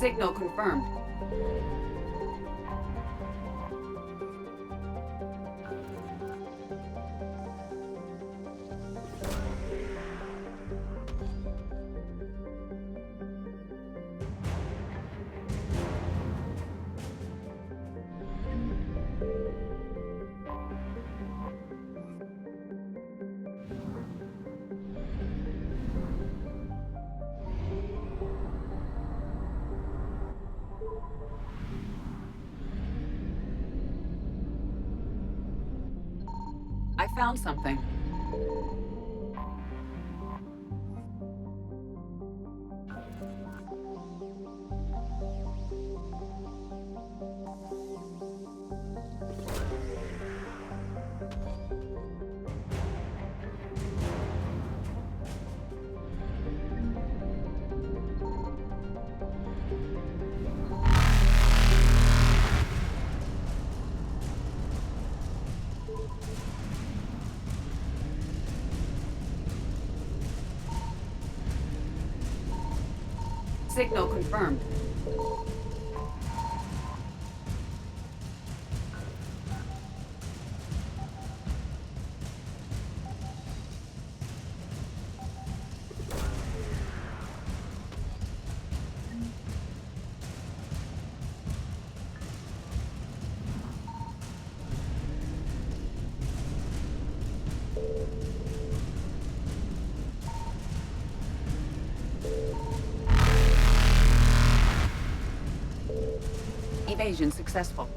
Signal confirmed. I found something. Signal confirmed. Evasion successful.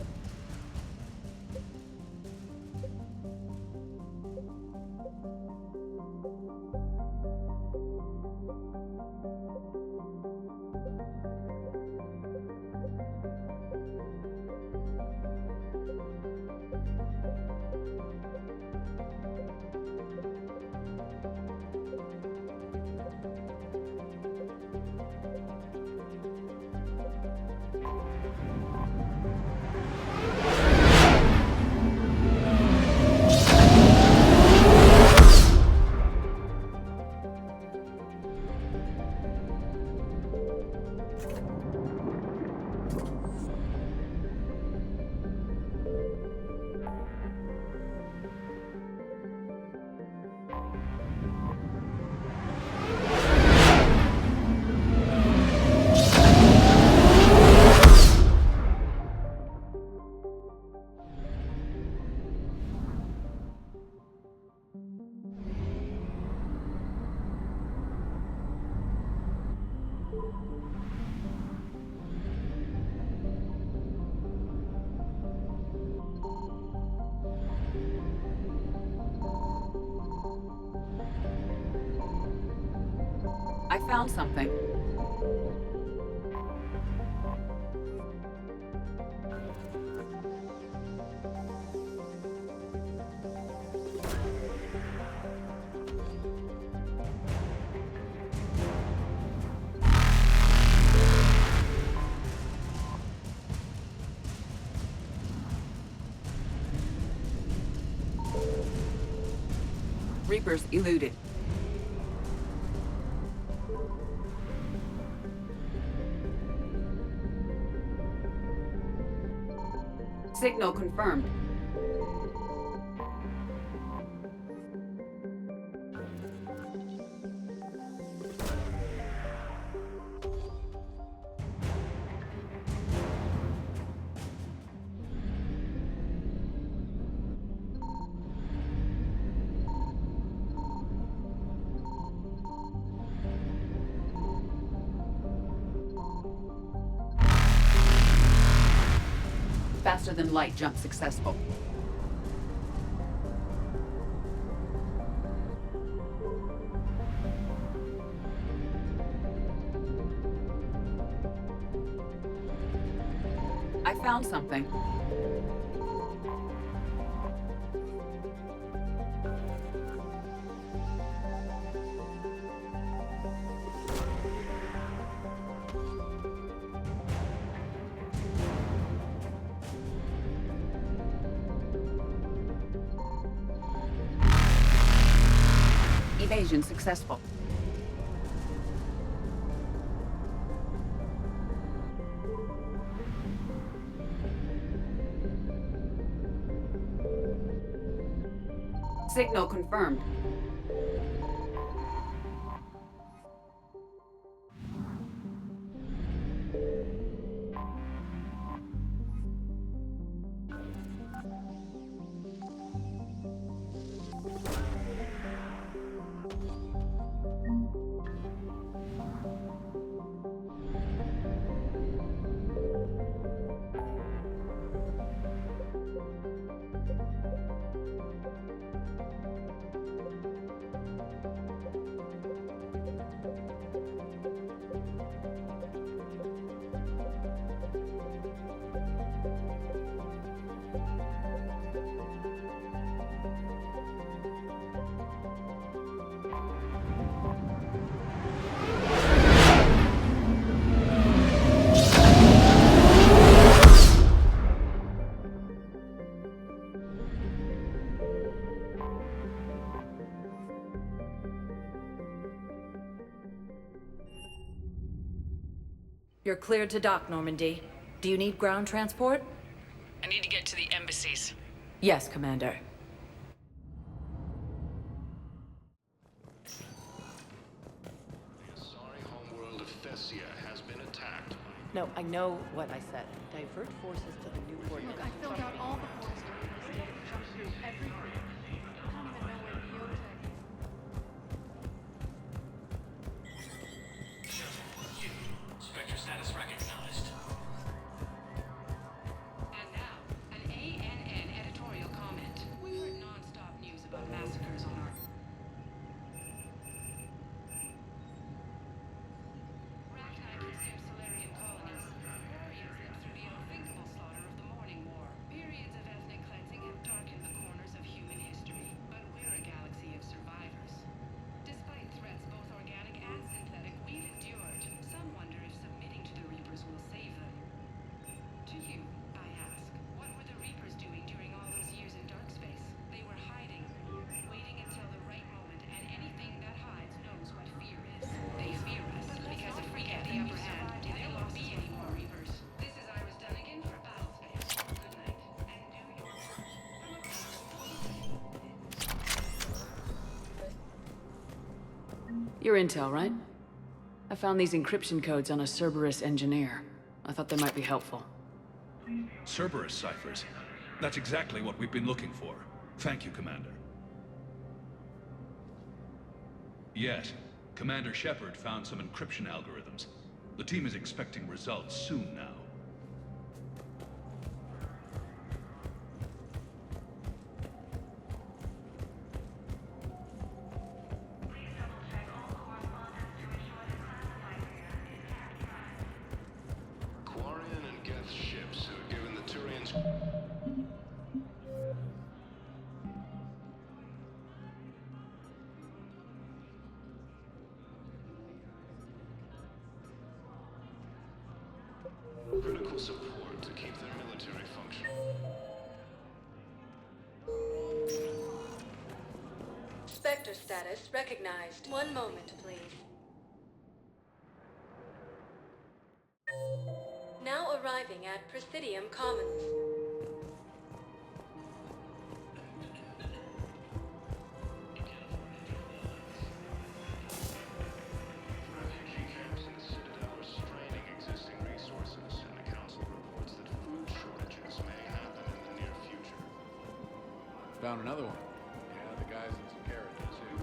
I found something. Reapers eluded. Signal confirmed. Faster than light jump successful. I found something. Evasion successful. Signal confirmed. You're cleared to dock, Normandy. Do you need ground transport? I need to get to the embassies. Yes, Commander. The Asari homeworld of Thessia has been attacked. No, I know what I said. Divert forces to the new coordinates. Look, I filled out all the forms to investigate and jump through everything. I don't even know where Biotech is. Spectre status recognized. And now, an ANN editorial comment. We've heard non-stop news about massacres on our... Rachni consume Solarian colonies. Quarians lived through the unthinkable slaughter of the Morning War. Periods of ethnic cleansing have darkened the corners of human history, but we're a galaxy of survivors. Despite threats both organic and synthetic we've endured, some wonder if submitting to the Reapers will save them. To you, I ask, what were the Reapers doing during all those years in dark space? They were hiding, waiting until the right moment, and anything that hides knows what fear is. They fear us, because if we get the upper hand, there won't be any more Reapers. This is Iris Dunnigan for Battlespace. Good night, and do your Your intel, right? I found these encryption codes on a Cerberus engineer. I thought they might be helpful. Cerberus ciphers. That's exactly what we've been looking for. Thank you, Commander. Yes, Commander Shepard found some encryption algorithms. The team is expecting results soon now. Quarian and Geth ships have given the Turians... critical support to keep their military functional. Spectre status recognized. One moment, please. Now arriving at Presidium Commons. Refugee camps in the Citadel are straining existing resources, and the Council reports that food shortages may happen in the near future. Found another one. Yeah, the guys in Sakara too.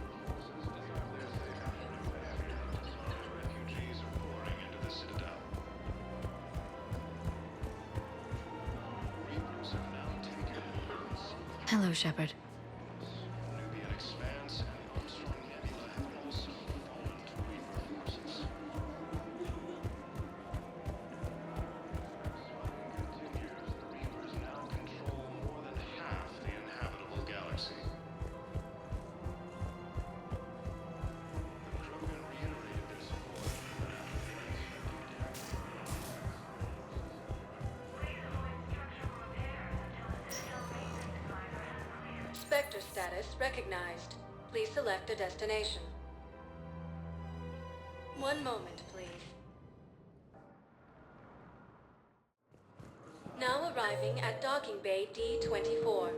Refugees are pouring into the Citadel. Reapers have now taken Earth's Hello, Shepard. Nubian Expanse and Armstrong Nebula have also fallen to Reaper forces. Continues, the Reapers now control more than half the inhabitable galaxy. The Krogan reiterated their support, but after the Spectre status recognized. Please select a destination. One moment, please. Now arriving at Docking Bay D-24.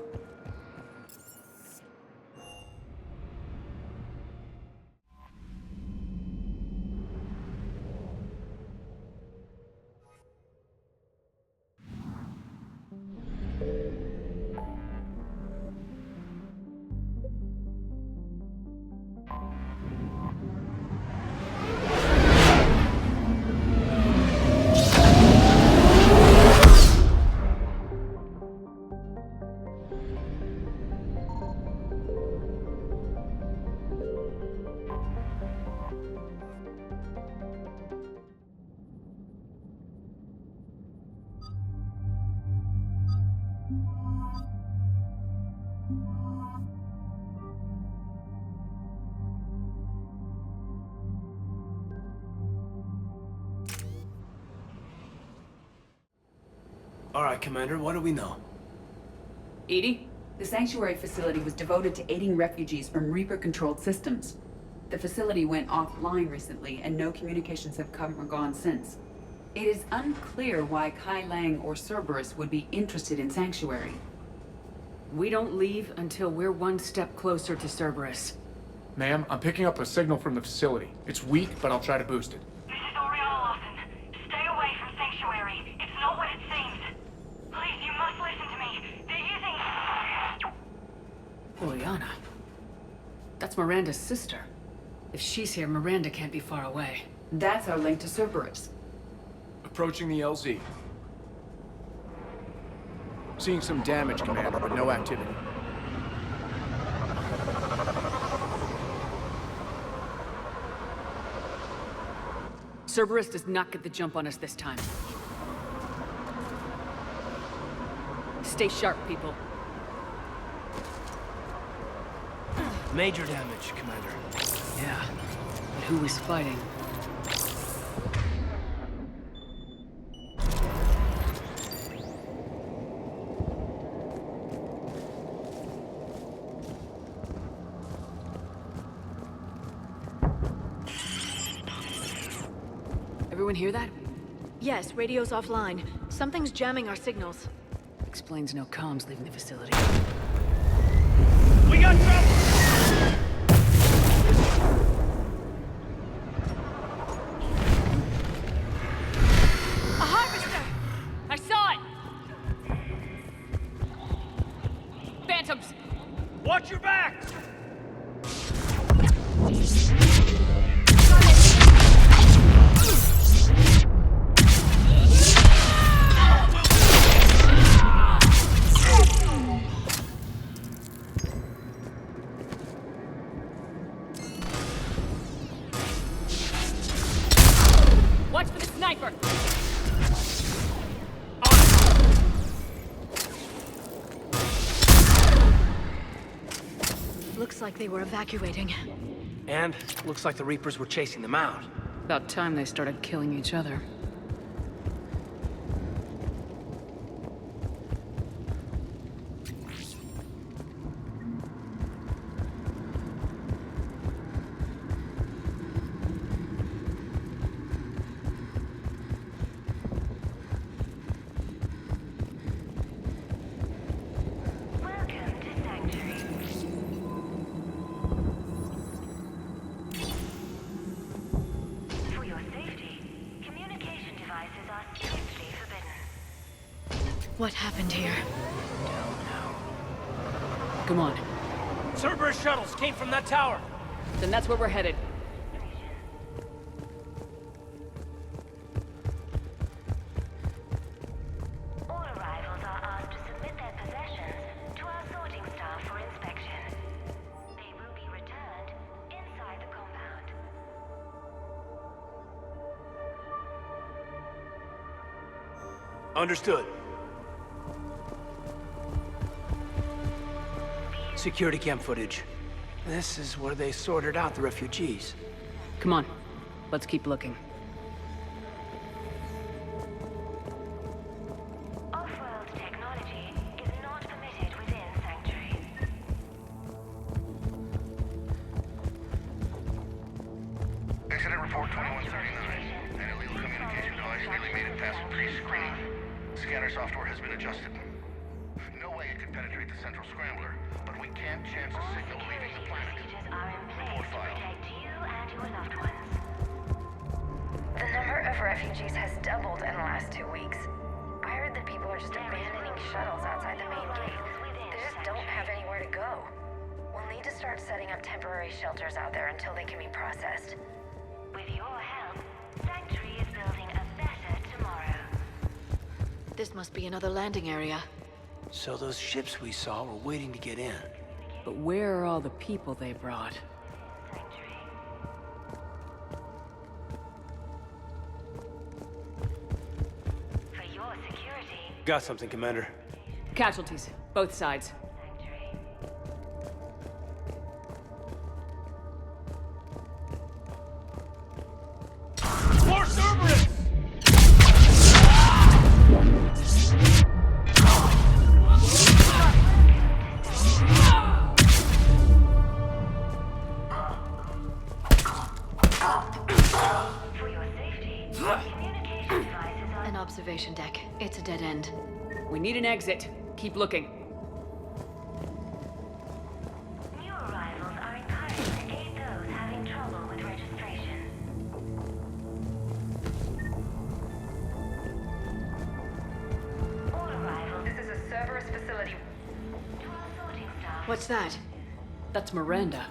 All right, Commander, what do we know? Edie? The sanctuary facility was devoted to aiding refugees from Reaper-controlled systems. The facility went offline recently, and no communications have come or gone since. It is unclear why Kai Lang or Cerberus would be interested in Sanctuary. We don't leave until we're one step closer to Cerberus. Ma'am, I'm picking up a signal from the facility. It's weak, but I'll try to boost it. This is Oriana Lawson. Stay away from Sanctuary. It's not what it seems. Please, you must listen to me. They're using... Oriana? That's Miranda's sister. If she's here, Miranda can't be far away. That's our link to Cerberus. Approaching the LZ. Seeing some damage, Commander, but no activity. Cerberus does not get the jump on us this time. Stay sharp, people. Major damage, Commander. Yeah, but who is fighting? Everyone hear that? Yes, radio's offline. Something's jamming our signals. Explains no comms leaving the facility. We got trouble! A harvester! I saw it! Phantoms! Watch your backs! Watch for the sniper! Looks like they were evacuating. And looks like the Reapers were chasing them out. About time they started killing each other. What happened here? Come on. Cerberus shuttles came from that tower. Then that's where we're headed. All arrivals are asked to submit their possessions to our sorting staff for inspection. They will be returned inside the compound. Understood. Security cam footage. This is where they sorted out the refugees. Come on. Let's keep looking. Off-world technology is not permitted within Sanctuary. Incident report 2139. An illegal communication device nearly made it past pre-screening. Scanner software has been adjusted. No way it could penetrate the central scrambler, but we can't chance a signal leaving the planet. Report file. The number of refugees has doubled in the last 2 weeks. I heard that people are just abandoning shuttles outside the main gate. They just don't have anywhere to go. We'll need to start setting up temporary shelters out there until they can be processed. With your help, Sanctuary is building a better tomorrow. This must be another landing area. So those ships we saw were waiting to get in. But where are all the people they brought? For your security, Got something, Commander. Casualties. Both sides. More Cerberus! observation deck. It's a dead end. We need an exit. Keep looking. New arrivals are encouraged to aid those having trouble with registration. All arrivals. This is a Cerberus facility. To our sorting staff. What's that? That's Miranda.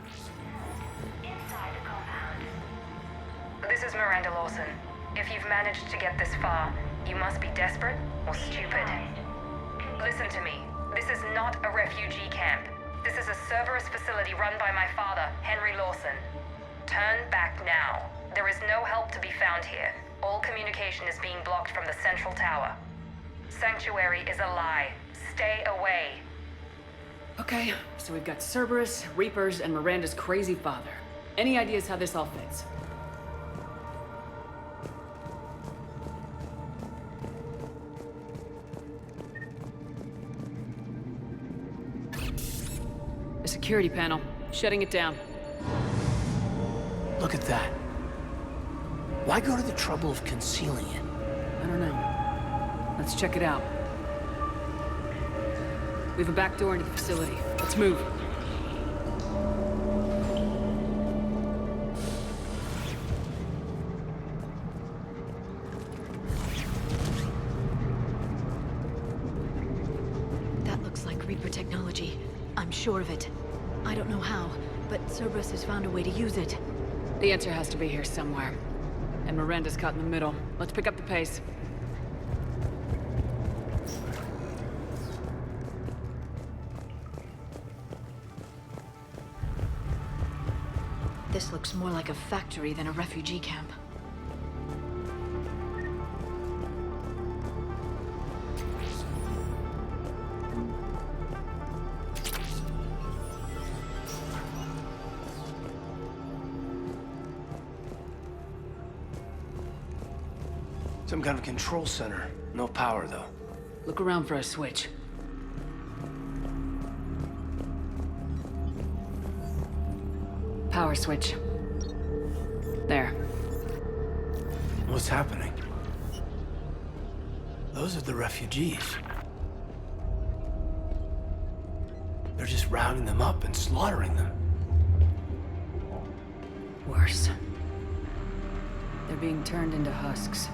Inside the compound. This is Miranda Lawson. If you've managed to get this far, you must be desperate or stupid. Listen to me. This is not a refugee camp. This is a Cerberus facility run by my father, Henry Lawson. Turn back now. There is no help to be found here. All communication is being blocked from the central tower. Sanctuary is a lie. Stay away. Okay, so we've got Cerberus, Reapers, and Miranda's crazy father. Any ideas how this all fits? The security panel. Shutting it down. Look at that. Why go to the trouble of concealing it? I don't know. Let's check it out. We have a back door into the facility. Let's move. That looks like Reaper technology. I'm sure of it. I don't know how, but Cerberus has found a way to use it. The answer has to be here somewhere. And Miranda's caught in the middle. Let's pick up the pace. This looks more like a factory than a refugee camp. Some kind of control center. No power, though. Look around for a switch. Power switch. There. What's happening? Those are the refugees. They're just rounding them up and slaughtering them. Worse. They're being turned into husks.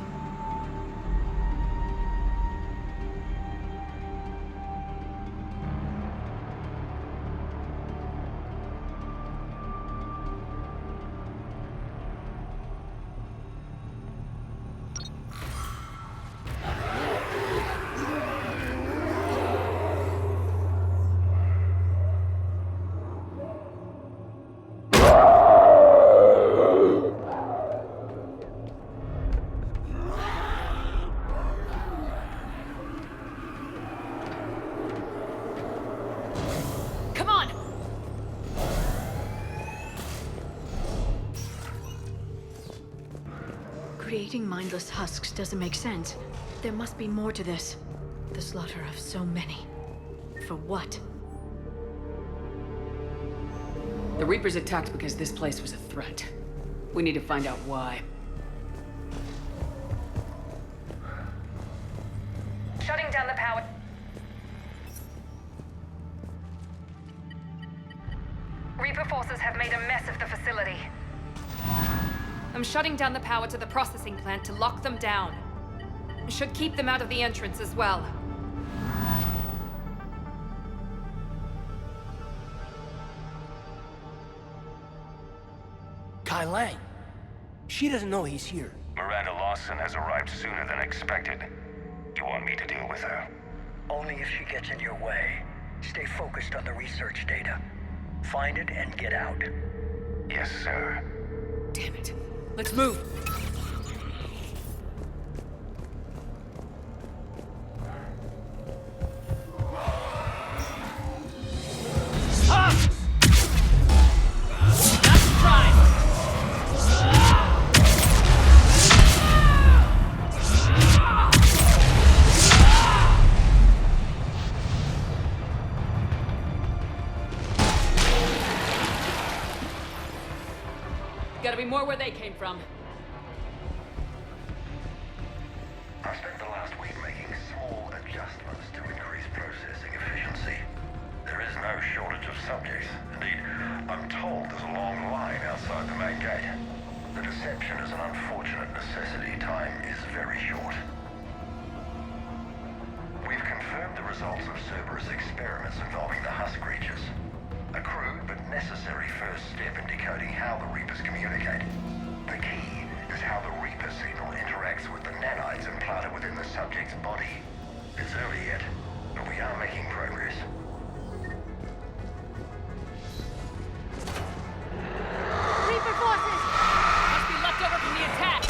Creating mindless husks doesn't make sense. There must be more to this. The slaughter of so many. For what? The Reapers attacked because this place was a threat. We need to find out why. Shutting down the power. Reaper forces have made a mess of the facility. I'm shutting down the power to the processing plant to lock them down. Should keep them out of the entrance as well. Kai Lang. She doesn't know he's here. Miranda Lawson has arrived sooner than expected. You want me to deal with her? Only if she gets in your way. Stay focused on the research data. Find it and get out. Yes, sir. Damn it. Let's move! Ah! Gotta be more where they came from. I spent the subjects. Indeed, I'm told there's a long line outside the main gate. The deception is an unfortunate necessity. Time is very short. We've confirmed the results of Cerberus experiments involving the husk creatures. A crude but necessary first step in decoding how the Reapers communicate. The key is how the Reaper signal interacts with the nanites implanted within the subject's body. It's early yet, but we are making progress. Reaper forces! Must be left over from the attack!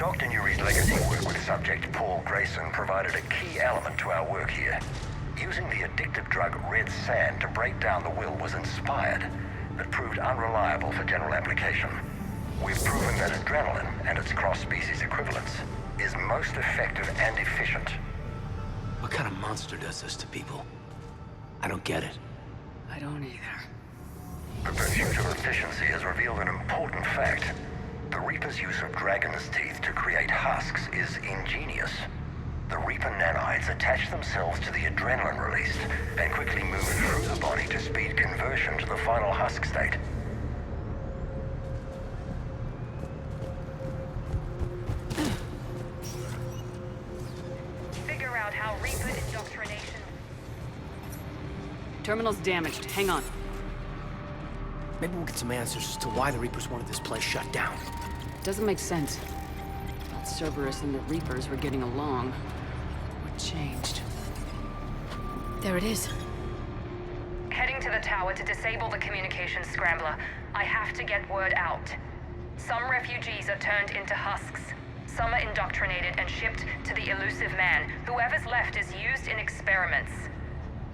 Dr. Nuri's legacy work with subject Paul Grayson provided a key element to our work here. Using the addictive drug red sand to break down the will was inspired, but proved unreliable for general application. We've proven that adrenaline and its cross-species equivalents is most effective and efficient. What kind of monster does this to people? I don't get it. I don't either. The pursuit of efficiency has revealed an important fact. The Reaper's use of dragon's teeth to create husks is ingenious. The Reaper nanites attach themselves to the adrenaline released and quickly move through the body to speed conversion to the final husk state. Figure out how Reaper indoctrination... Terminal's damaged. Hang on. Maybe we'll get some answers as to why the Reapers wanted this place shut down. Doesn't make sense. Thought Cerberus and the Reapers were getting along. What changed? There it is. Heading to the tower to disable the communications scrambler. I have to get word out. Some refugees are turned into husks. Some are indoctrinated and shipped to the elusive man. Whoever's left is used in experiments.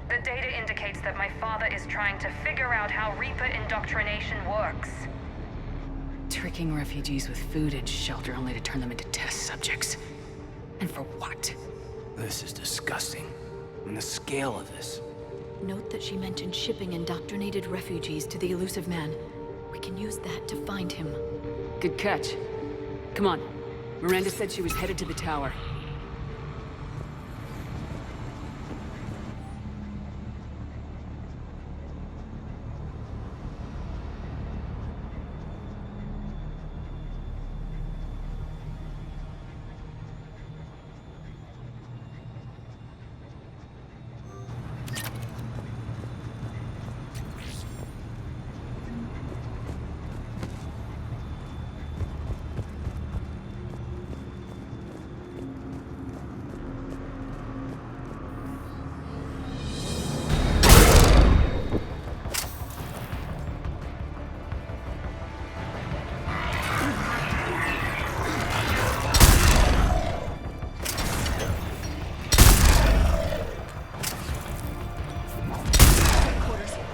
The data indicates that my father is trying to figure out how Reaper indoctrination works. Tricking refugees with food and shelter only to turn them into test subjects. And for what? This is disgusting. And the scale of this. Note that she mentioned shipping indoctrinated refugees to the elusive man. We can use that to find him. Good catch. Come on. Miranda said she was headed to the tower.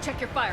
Check your fire.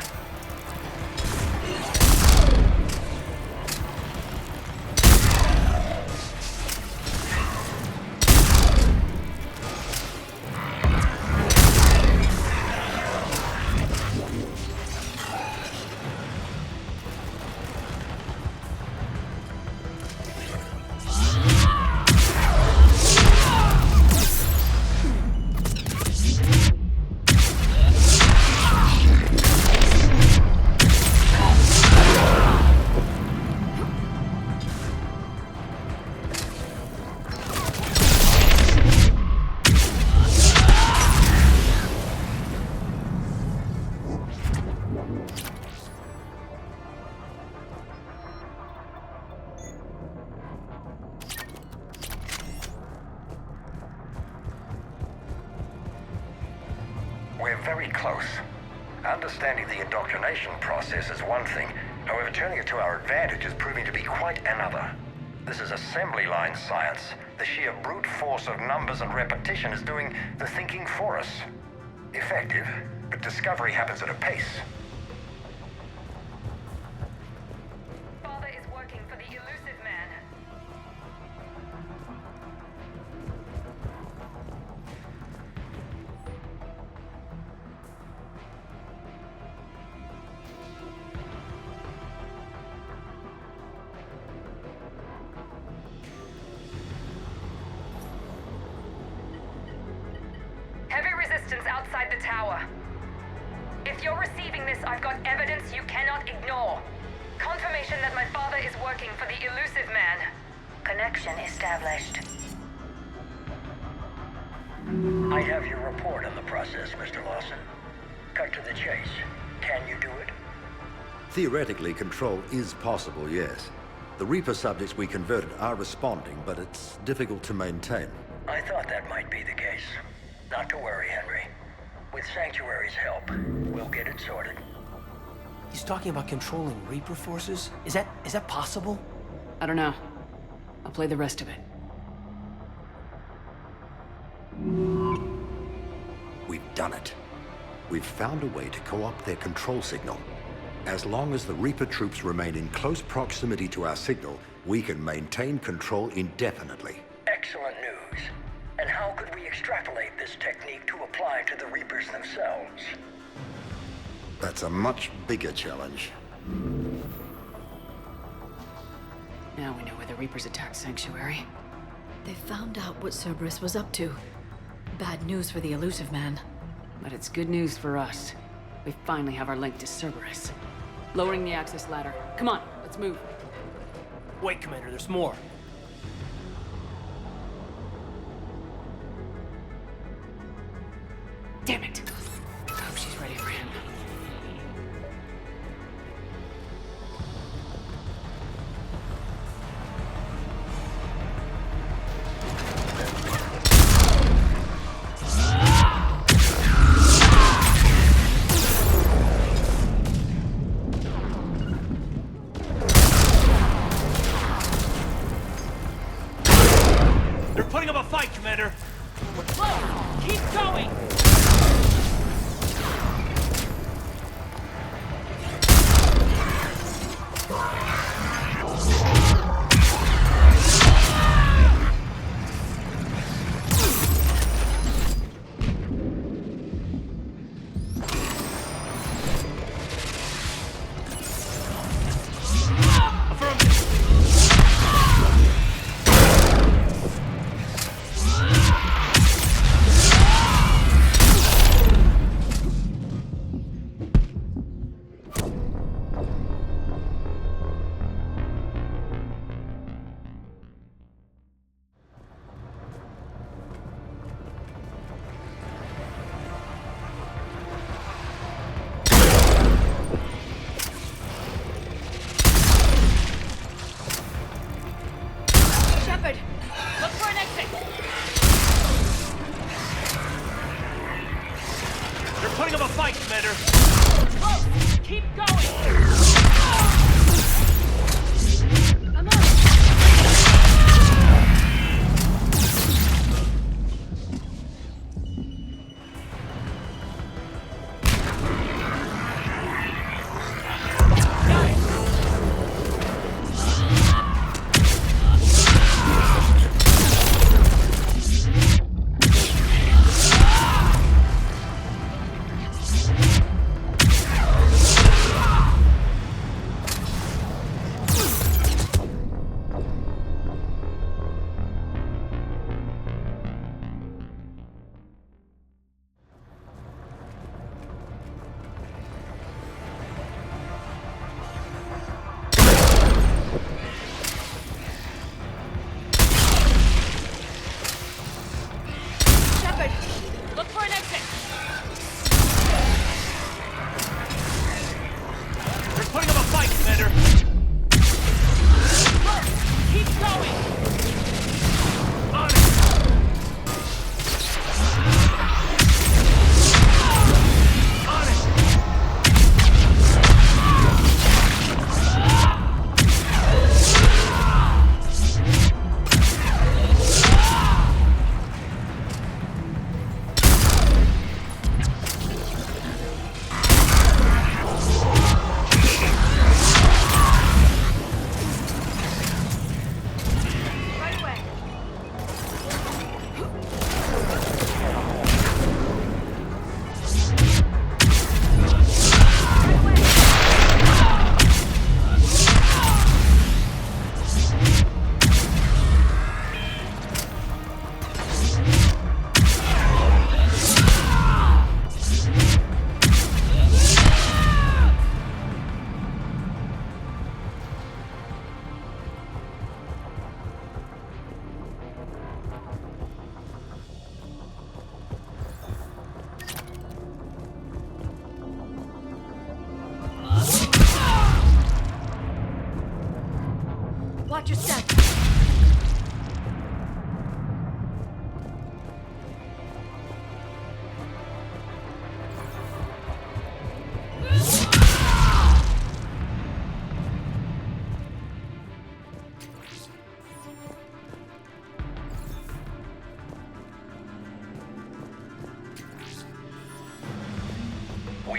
We're very close. Understanding the indoctrination process is one thing. However, turning it to our advantage is proving to be quite another. This is assembly line science. The sheer brute force of numbers and repetition is doing the thinking for us. Effective, but discovery happens at a pace. Father is working for the elusive man. Heavy resistance outside the tower. If you're receiving this, I've got evidence you cannot ignore. Confirmation that my father is working for the elusive man. Connection established. I have your report on the process, Mr. Lawson. Cut to the chase. Can you do it? Theoretically, control is possible, yes. The Reaper subjects we converted are responding, but it's difficult to maintain. I thought that might be the case. Not to worry, Henry. With Sanctuary's help, we'll get it sorted. He's talking about controlling Reaper forces? Is that possible? I don't know. I'll play the rest of it. We've done it. We've found a way to co-opt their control signal. As long as the Reaper troops remain in close proximity to our signal, we can maintain control indefinitely. Excellent news. And how could we extrapolate this technique to apply to the Reapers themselves? That's a much bigger challenge. Now we know where the Reapers attacked Sanctuary. They found out what Cerberus was up to. Bad news for the elusive man. But it's good news for us. We finally have our link to Cerberus. Lowering the access ladder. Come on, let's move. Wait, Commander, there's more. Damn it! I hope she's ready for him. They're putting up a fight, Commander! We're close! Keep going! Putting up a fight, Commander! Close! Keep going! I'm on!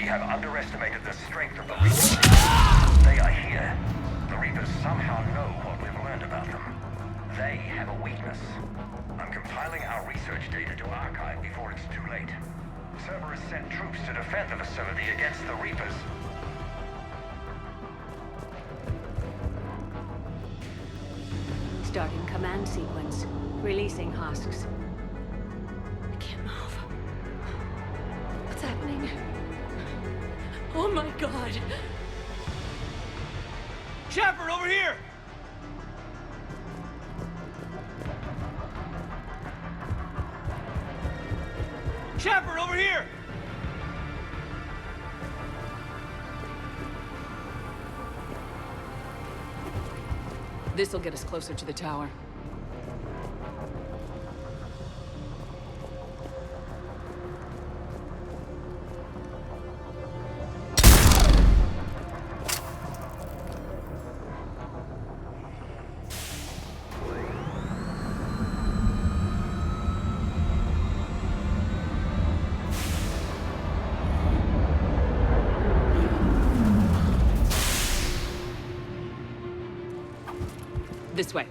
We have underestimated the strength of the Reapers. They are here. The Reapers somehow know what we've learned about them. They have a weakness. I'm compiling our research data to archive before it's too late. Cerberus sent troops to defend the facility against the Reapers. Starting command sequence. Releasing husks. I can't move. What's happening? Oh my god! Shepard, over here! Shepard, over here! This'll get us closer to the tower. This way.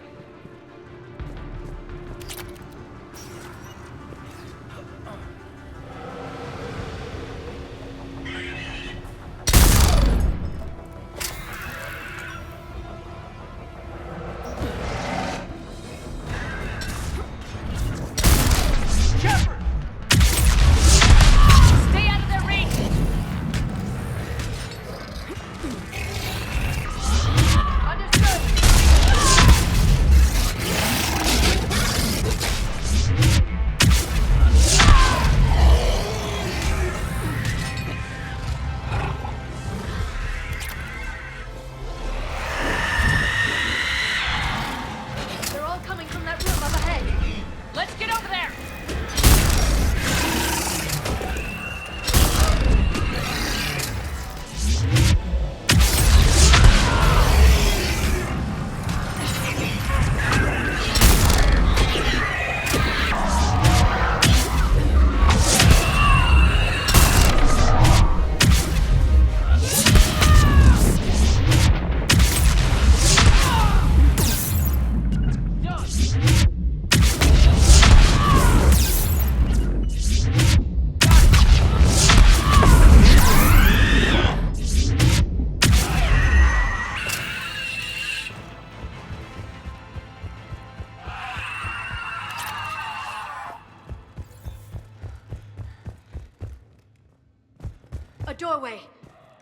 A doorway.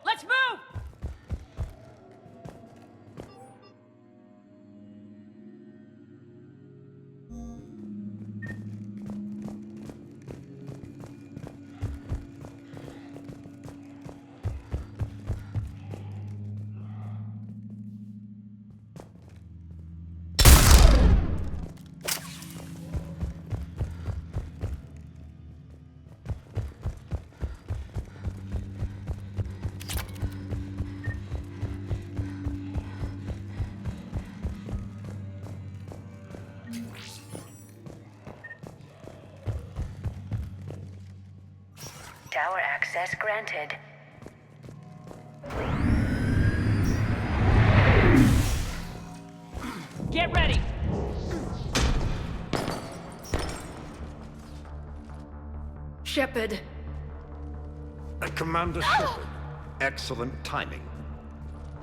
Let's move! Tower access granted. Get ready! Shepard. Commander Shepard. Excellent timing.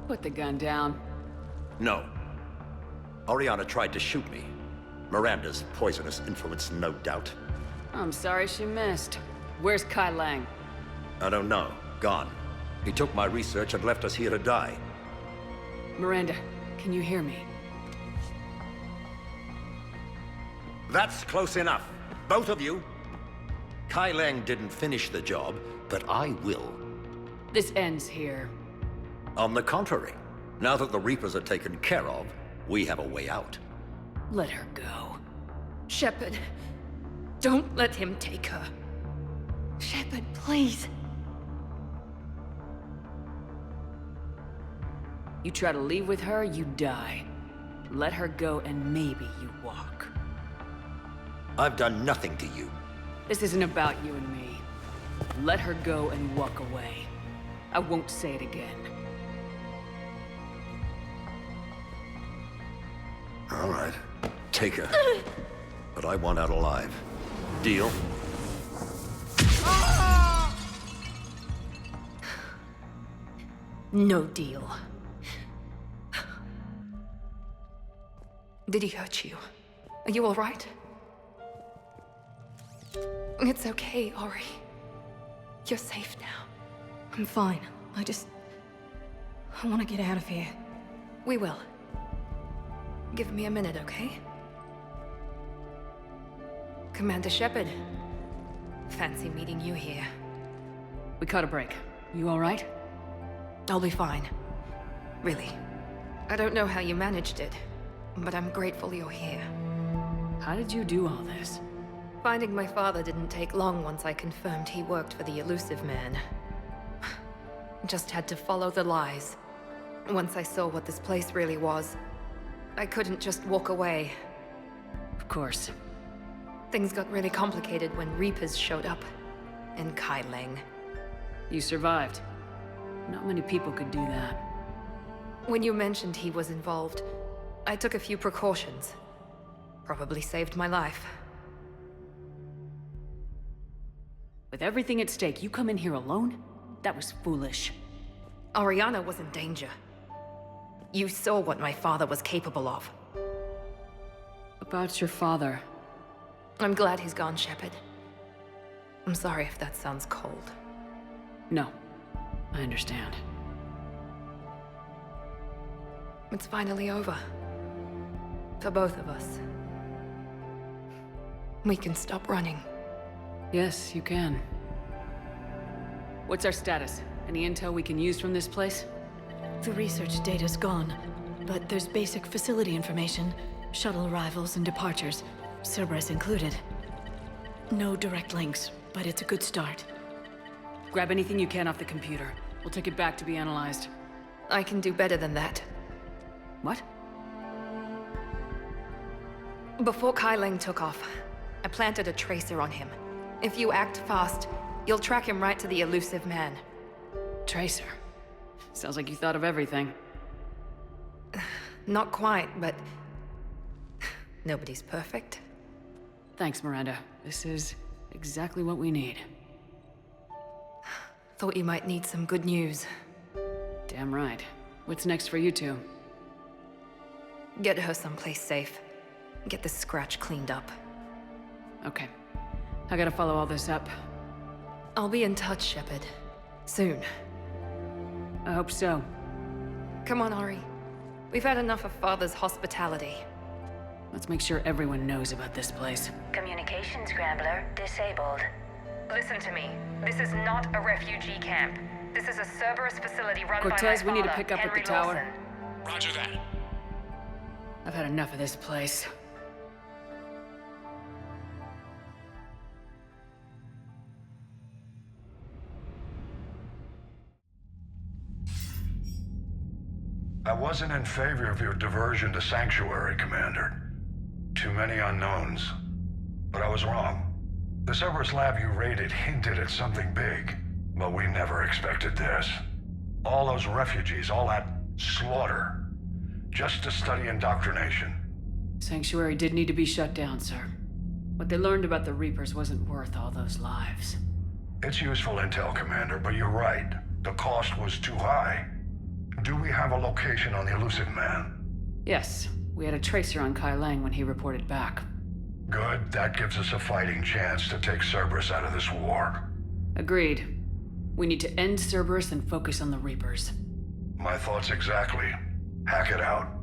Put the gun down. No. Oriana tried to shoot me. Miranda's poisonous influence, no doubt. I'm sorry she missed. Where's Kai Lang? I don't know. Gone. He took my research and left us here to die. Miranda, can you hear me? That's close enough. Both of you. Kai Lang didn't finish the job, but I will. This ends here. On the contrary, now that the Reapers are taken care of, we have a way out. Let her go. Shepard, don't let him take her. Shepard, please. You try to leave with her, you die. Let her go and maybe you walk. I've done nothing to you. This isn't about you and me. Let her go and walk away. I won't say it again. All right. Take her. But I want out alive. Deal? No deal. Did he hurt you? Are you all right? It's okay, Ori. You're safe now. I'm fine. I want to get out of here. We will. Give me a minute, okay? Commander Shepard. Fancy meeting you here. We caught a break. You all right? I'll be fine. Really. I don't know how you managed it, but I'm grateful you're here. How did you do all this? Finding my father didn't take long once I confirmed he worked for the Elusive Man. Just had to follow the lies. Once I saw what this place really was, I couldn't just walk away. Of course. Things got really complicated when Reapers showed up. And Kai Leng. You survived. Not many people could do that. When you mentioned he was involved, I took a few precautions. Probably saved my life. With everything at stake, you come in here alone? That was foolish. Ariana was in danger. You saw what my father was capable of. About your father. I'm glad he's gone, Shepard. I'm sorry if that sounds cold. No, I understand. It's finally over. For both of us. We can stop running. Yes, you can. What's our status? Any intel we can use from this place? The research data's gone, but there's basic facility information, shuttle arrivals and departures, Cerberus included. No direct links, but it's a good start. Grab anything you can off the computer. We'll take it back to be analyzed. I can do better than that. What? Before Kai Leng took off, I planted a tracer on him. If you act fast, you'll track him right to the Elusive Man. Tracer? Sounds like you thought of everything. Not quite, but... nobody's perfect. Thanks, Miranda. This is exactly what we need. Thought you might need some good news. Damn right. What's next for you two? Get her someplace safe. Get this scratch cleaned up. Okay. I gotta follow all this up. I'll be in touch, Shepard. Soon. I hope so. Come on, Ori. We've had enough of Father's hospitality. Let's make sure everyone knows about this place. Communication scrambler disabled. Listen to me. This is not a refugee camp. This is a Cerberus facility run Cortez, by my father, we need to pick up Henry at the tower. Lawson. Roger that. I've had enough of this place. I wasn't in favor of your diversion to Sanctuary, Commander. Too many unknowns. But I was wrong. The Cerberus lab you raided hinted at something big, but we never expected this. All those refugees, all that slaughter, just to study indoctrination. Sanctuary did need to be shut down, sir. What they learned about the Reapers wasn't worth all those lives. It's useful intel, Commander, but you're right. The cost was too high. Do we have a location on the Elusive Man? Yes, we had a tracer on Kai Leng when he reported back. Good, that gives us a fighting chance to take Cerberus out of this war. Agreed. We need to end Cerberus and focus on the Reapers. My thoughts exactly. Hack it out.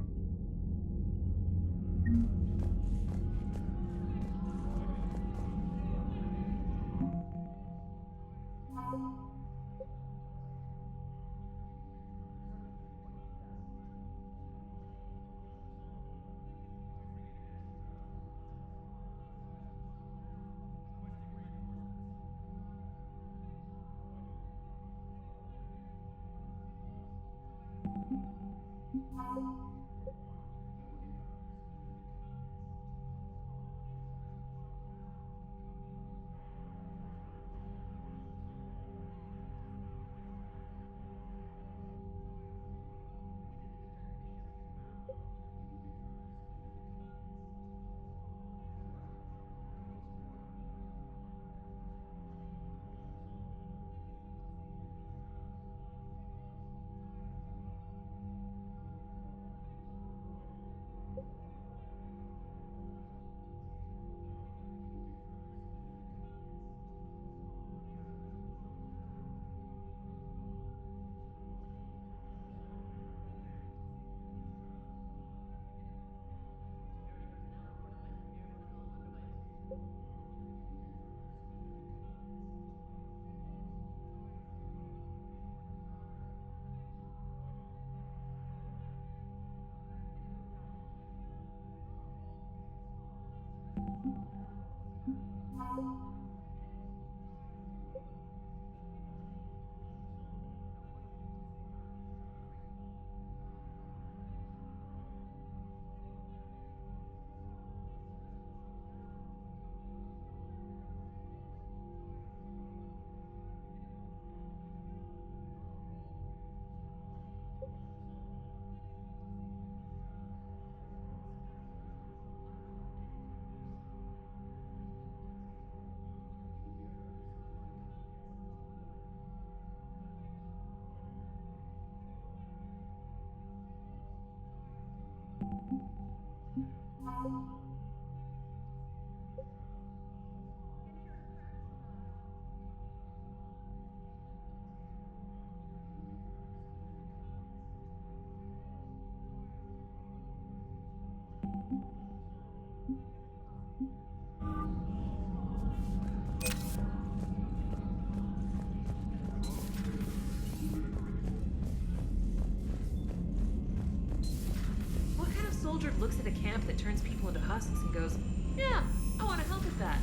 soldier looks at a camp that turns people into husks and goes, yeah, I want to help with that.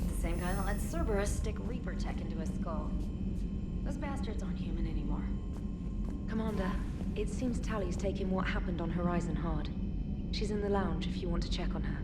The same kind that let Cerberus stick Reaper tech into his skull. Those bastards aren't human anymore. Commander, it seems Tally's taking what happened on Horizon hard. She's in the lounge if you want to check on her.